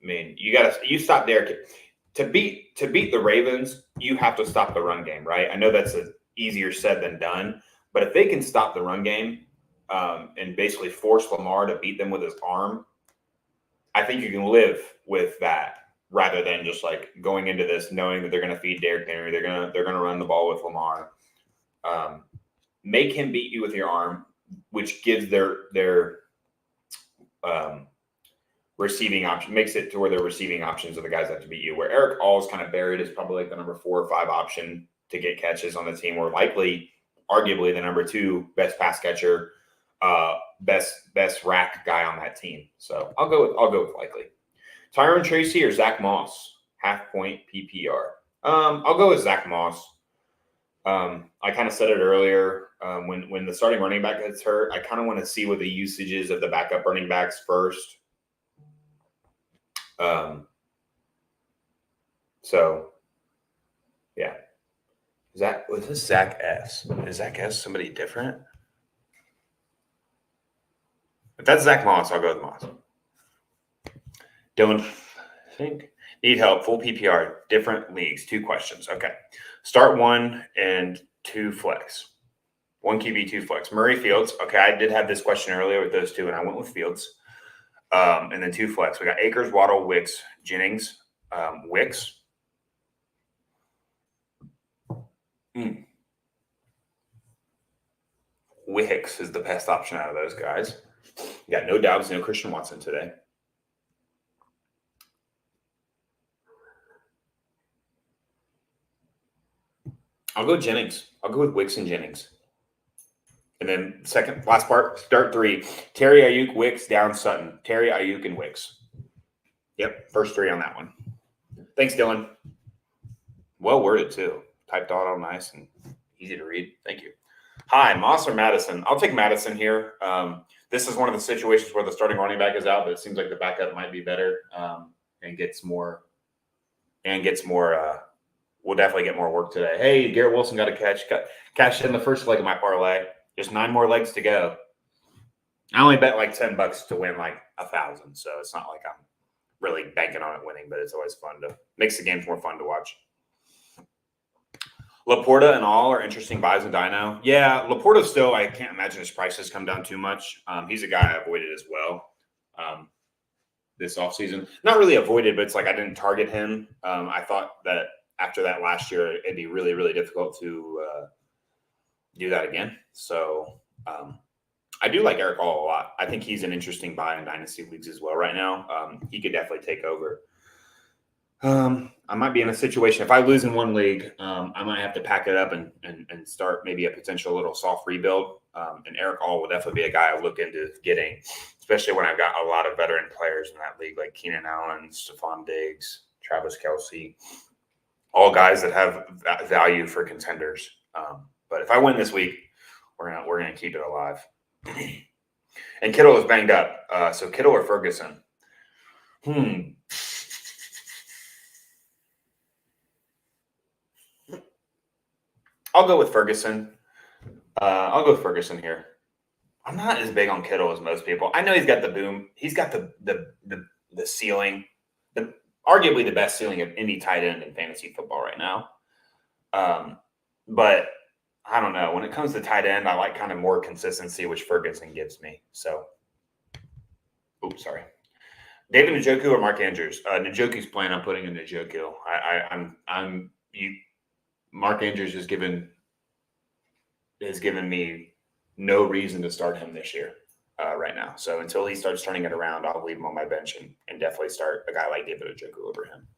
I mean, you stop there to beat the Ravens. You have to stop the run game, right? I know that's easier said than done, but if they can stop the run game and basically force Lamar to beat them with his arm, I think you can live with that rather than just going into this knowing that they're going to feed Derrick Henry. They're going to run the ball with Lamar. Make him beat you with your arm, which gives their receiving option, makes it to where their receiving options are the guys that have to beat you. Where Eric All is kind of buried as probably the number 4 or 5 option to get catches on the team, or likely, arguably, the number 2 best pass catcher, best rack guy on that team. So I'll go with likely. Tyron Tracy or Zach Moss, half point PPR. I'll go with Zach Moss. I kind of said it earlier. When the starting running back gets hurt, I kind of want to see what the usage is of the backup running backs first. So yeah. Was this Zach S? Is Zach S somebody different? If that's Zach Moss, I'll go with Moss. Don't think. Need help. Full PPR. Different leagues. 2 questions. Okay. Start 1 and 2 flex. 1 QB, 2 flex. Murray Fields. Okay. I did have this question earlier with those 2, and I went with Fields. And then 2 flex. We got Akers, Waddle, Wicks, Jennings, Wicks. Wicks is the best option out of those guys. You got no Doubs, no Christian Watson today. I'll go Jennings. I'll go with Wicks and Jennings. And then last part, start 3. Terry, Ayuk, Wicks, down Sutton. Terry, Ayuk, and Wicks. Yep, first 3 on that one. Thanks, Dylan. Well worded, too. Typed out all nice and easy to read. Thank you. Hi, Moss or Madison? I'll take Madison here. This is one of the situations where the starting running back is out, but it seems like the backup might be better and gets more. We'll definitely get more work today. Hey, Garrett Wilson got a catch. Cashed in the first leg of my parlay. Just 9 more legs to go. I only bet like $10 to win like 1,000, so it's not like I'm really banking on it winning, but it's always fun to makes the games more fun to watch. Laporta and all are interesting buys in Dino. Yeah, Laporta still, I can't imagine his price has come down too much. He's a guy I avoided as well this offseason. Not really avoided, but it's like I didn't target him. I thought that after that last year, it'd be really, really difficult to do that again. So I do like Eric All a lot. I think he's an interesting buy in Dynasty leagues as well right now. He could definitely take over. I might be in a situation, if I lose in one league, I might have to pack it up and start maybe a potential little soft rebuild. And Eric All will definitely be a guy I look into getting, especially when I've got a lot of veteran players in that league, like Keenan Allen, Stephon Diggs, Travis Kelce, all guys that have value for contenders. But if I win this week, we're gonna keep it alive. And Kittle is banged up. So Kittle or Ferguson? I'll go with Ferguson. I'll go with Ferguson here. I'm not as big on Kittle as most people. I know he's got the boom. He's got the ceiling, arguably the best ceiling of any tight end in fantasy football right now. But I don't know. When it comes to tight end, I like kind of more consistency, which Ferguson gives me. So, oops, sorry. David Njoku or Mark Andrews? Njoku's playing. I'm putting in Njoku. Mark Andrews has given me no reason to start him this year right now. So until he starts turning it around, I'll leave him on my bench and definitely start a guy like David Njoku over him.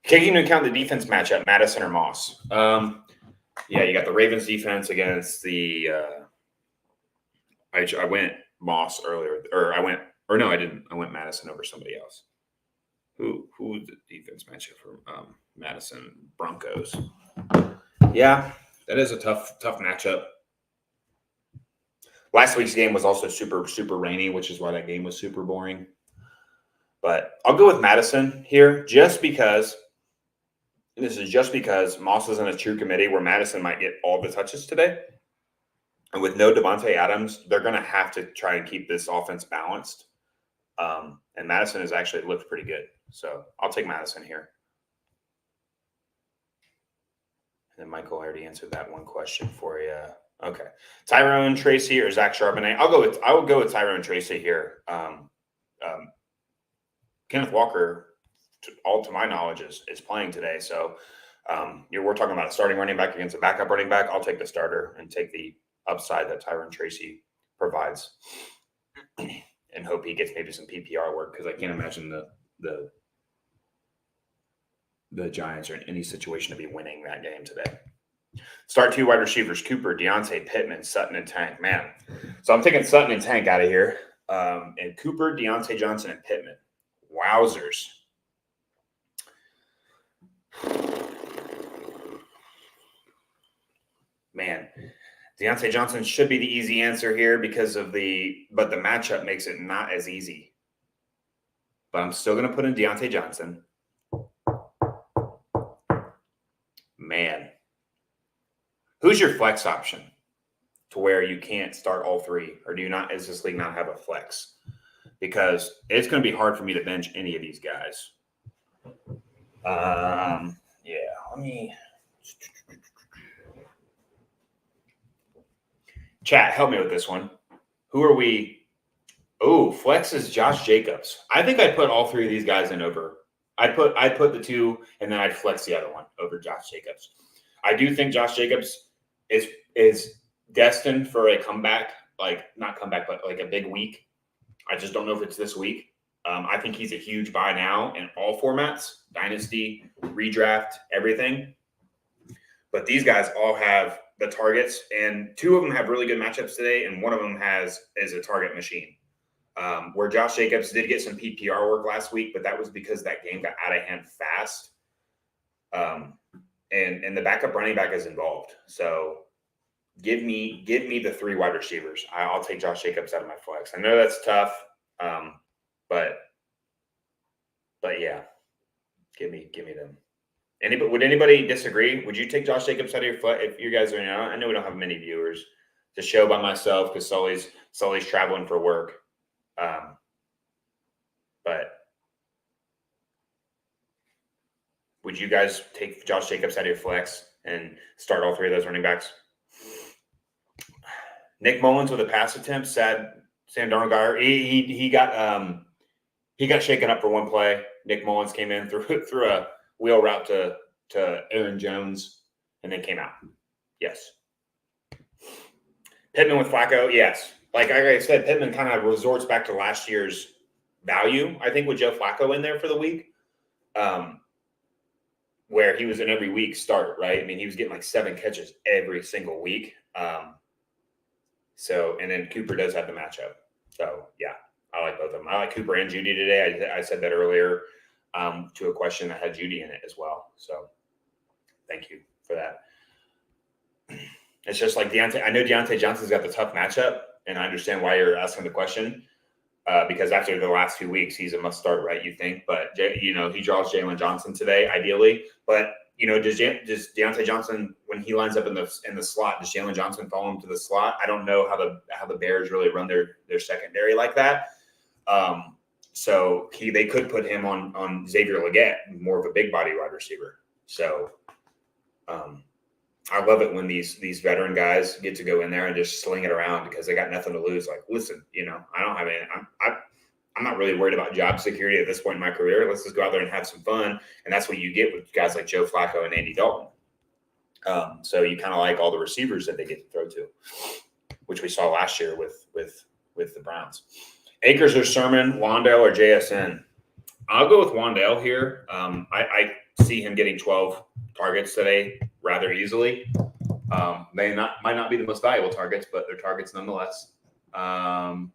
Taking into account the defense matchup, Madison or Moss? Yeah, you got the Ravens defense against the I went Moss earlier, I didn't. I went Madison over somebody else. Who's the defense matchup for Madison? Broncos. Yeah, that is a tough matchup. Last week's game was also super, super rainy, which is why that game was super boring. But I'll go with Madison here just because Moss is in a true committee where Madison might get all the touches today. And with no Devontae Adams, they're going to have to try and keep this offense balanced. And Madison has actually looked pretty good. So I'll take Madison here. And then Michael already answered that one question for you. Okay. Tyrone Tracy or Zach Charbonnet? I will go with Tyrone Tracy here. Kenneth Walker, to my knowledge, is playing today. So we're talking about a starting running back against a backup running back. I'll take the starter and take the upside that Tyrone Tracy provides and hope he gets maybe some PPR work because I can't imagine the Giants are in any situation to be winning that game today. Start 2 wide receivers: Cooper, Deontay, Pittman, Sutton, and Tank. Man, so I'm taking Sutton and Tank out of here, and Cooper, Deontay Johnson, and Pittman. Wowzers! Man, Deontay Johnson should be the easy answer here but the matchup makes it not as easy. But I'm still going to put in Deontay Johnson. Man, who's your flex option to where you can't start all 3, or does this league not have a flex? Because it's going to be hard for me to bench any of these guys. Let me chat. Help me with this one. Who are we Oh, flex is Josh Jacobs. I think I'd put all three of these guys in over. I'd put the two, and then I'd flex the other one over Josh Jacobs. I do think Josh Jacobs is destined for a comeback, like not comeback, but like a big week. I just don't know if it's this week. I think he's a huge buy now in all formats, dynasty, redraft, everything. But these guys all have the targets, and two of them have really good matchups today, and one of them is a target machine. Where Josh Jacobs did get some PPR work last week, but that was because that game got out of hand fast. And the backup running back is involved. So give me the three wide receivers. I'll take Josh Jacobs out of my flex. I know that's tough, but yeah, give me them. Would anybody disagree? Would you take Josh Jacobs out of your flex if you guys are? I know we don't have many viewers to show by myself because Sully's traveling for work. But would you guys take Josh Jacobs out of your flex and start all three of those running backs? Nick Mullins with a pass attempt. Sad Sam Darnold. He got shaken up for one play. Nick Mullins came in through a wheel route to Aaron Jones and then came out. Yes. Pittman with Flacco. Yes. Like I said, Pittman kind of resorts back to last year's value, I think, with Joe Flacco in there for the week, where he was an every week start, right? I mean, he was getting like 7 catches every single week. And then Cooper does have the matchup. So, yeah, I like both of them. I like Cooper and Judy today. I said that earlier to a question that had Judy in it as well. So, thank you for that. It's just like I know Deontay Johnson's got the tough matchup, and I understand why you're asking the question because after the last 2 weeks, he's a must start, right? You think, but he draws Jalen Johnson today, ideally. But does Deontay Johnson, when he lines up in the slot, does Jalen Johnson follow him to the slot? I don't know how the Bears really run their secondary like that. So they could put him on Xavier Leggett, more of a big body wide receiver. So. I love it when these veteran guys get to go in there and just sling it around because they got nothing to lose. Like, listen, I don't have any. I'm not really worried about job security at this point in my career. Let's just go out there and have some fun, and that's what you get with guys like Joe Flacco and Andy Dalton. So you kind of like all the receivers that they get to throw to, which we saw last year with the Browns. Akers or Sermon, Wandale or JSN. I'll go with Wandale here. I see him getting 12 targets today rather easily. Might not be the most valuable targets, but they're targets nonetheless. And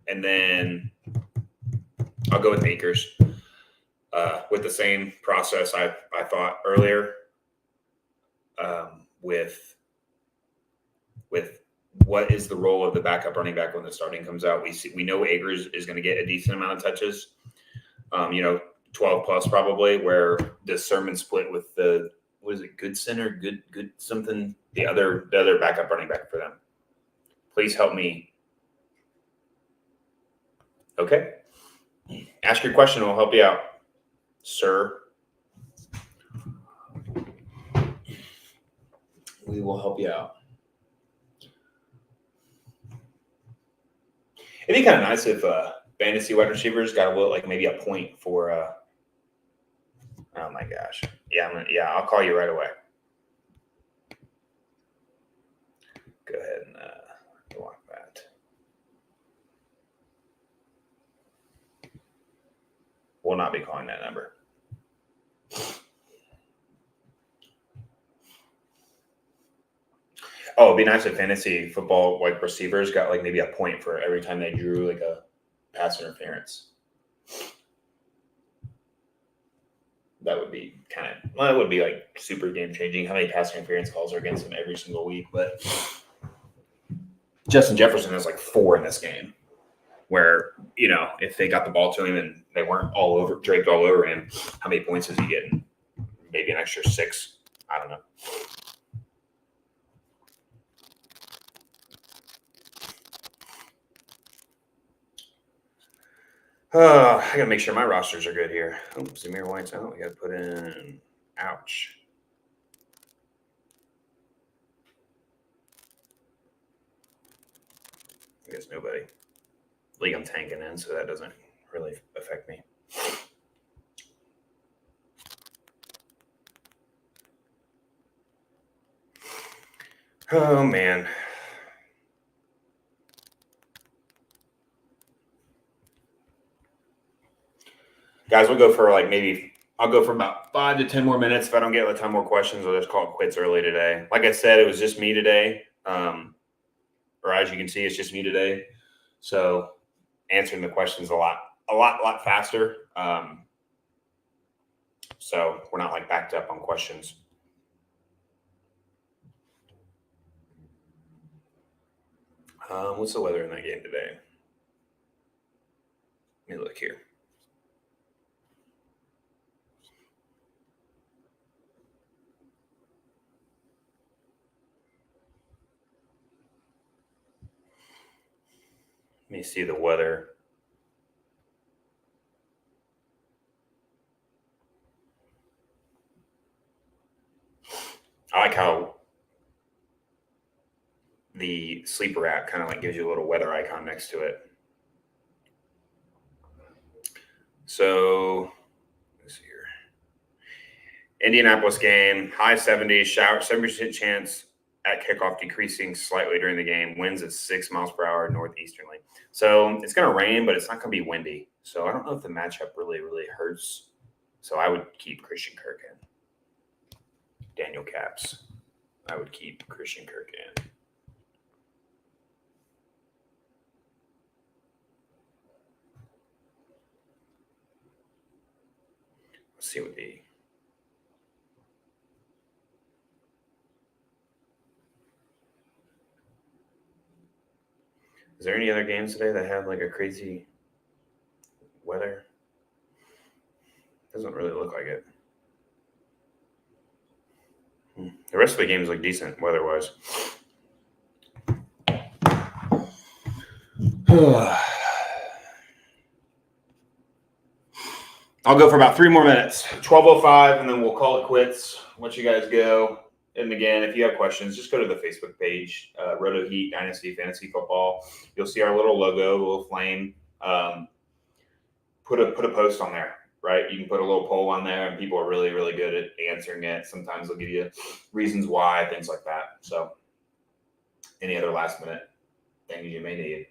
then I'll go with Akers with the same process I thought earlier with what is the role of the backup running back when the starting comes out. We know Akers is going to get a decent amount of touches. 12 plus probably, where the Sermon split with the, what is it, good center, good something, the other backup running back for them. Please help me. Okay. Ask your question. We'll help you out, sir. We will help you out. It'd be kind of nice if fantasy wide receivers got maybe a point for oh my gosh. Yeah, I'll call you right away. Go ahead and block that. We'll not be calling that number. Oh, it'd be nice if fantasy football receivers got maybe a point for every time they drew a pass interference. That would be it would be super game changing. How many pass interference calls are against him every single week? But Justin Jefferson has 4 in this game, where if they got the ball to him and they weren't draped all over him, how many points is he getting? Maybe an extra 6. I don't know. I gotta make sure my rosters are good here. Oh, Zamir White's out. We gotta put in. Ouch. I guess nobody. league I'm tanking in, so that doesn't really affect me. Oh, man. Guys, we'll go for I'll go for about 5 to 10 more minutes. If I don't get a ton more questions, I'll just call it quits early today. Like I said, it was just me today. Or as you can see, it's just me today. So answering the questions a lot faster. So we're not like backed up on questions. What's the weather in that game today? Let me look here. Let me see the weather. I like how the Sleeper app kind of like gives you a little weather icon next to it. So let's see here. Indianapolis game, high 70s, shower, 70% chance at kickoff, decreasing slightly during the game. Winds at 6 miles per hour northeasterly. So it's going to rain, but it's not going to be windy. So I don't know if the matchup really hurts. So I would keep Christian Kirk in. Daniel Caps. I would keep Christian Kirk in. Let's see what the Is there any other games today that have like a crazy weather? Doesn't really look like it. The rest of the games look decent weather-wise. I'll go for about 3 more minutes, 12:05, and then we'll call it quits. Let you guys go. And again, if you have questions, just go to the Facebook page, RotoHeat Dynasty Fantasy Football. You'll see our little logo, a little flame. Put a post on there, right? You can put a little poll on there, and people are really good at answering it. Sometimes they'll give you reasons why, things like that. So, any other last minute things you may need.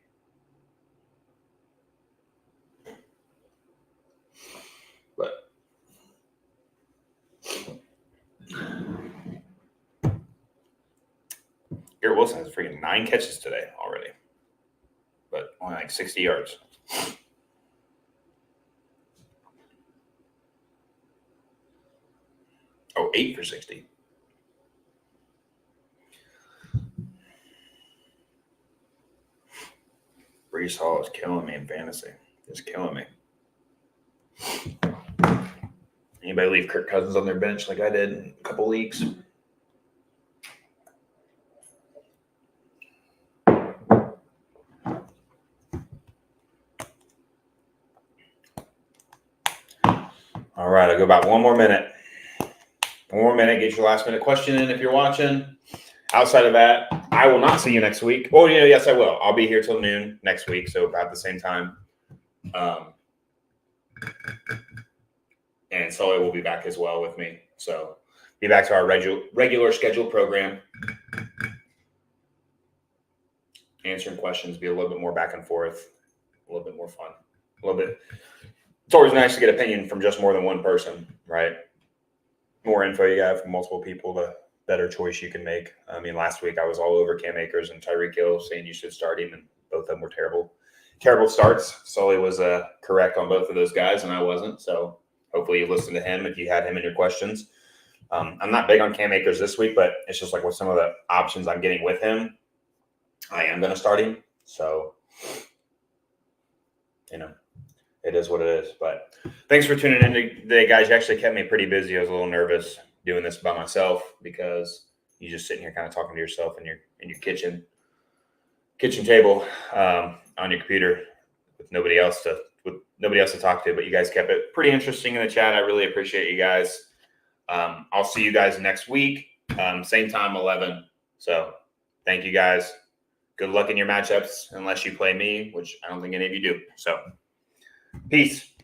But Garrett Wilson has freaking 9 catches today already, but only like 60 yards. Oh, 8 for 60. Breece Hall is killing me in fantasy. Just killing me. Anybody leave Kirk Cousins on their bench like I did in a couple leagues? All right, I'll go about 1 more minute. 1 more minute, get your last minute question in if you're watching. Outside of that, I will not see you next week. Oh, yeah, yes, I will. I'll be here till noon next week, so about the same time. And Sully will be back as well with me. So be back to our regular scheduled program. Answering questions, be a little bit more back and forth, a little bit more fun, a little bit. It's always nice to get opinion from just more than one person, right? More info you have from multiple people, the better choice you can make. I mean, last week I was all over Cam Akers and Tyreek Hill saying you should start him, and both of them were terrible starts. Sully was correct on both of those guys, and I wasn't. So hopefully you listened to him if you had him in your questions. I'm not big on Cam Akers this week, but it's just like with some of the options I'm getting with him, I am going to start him. So, it is what it is. But thanks for tuning in today, guys. You actually kept me pretty busy. I was a little nervous doing this by myself because you just sitting here kind of talking to yourself in your kitchen table on your computer with nobody else to talk to. But you guys kept it pretty interesting in the chat. I really appreciate you guys. I'll see you guys next week, same time, 11. So thank you guys. good luck in your matchups unless you play me, which I don't think any of you do. So, peace.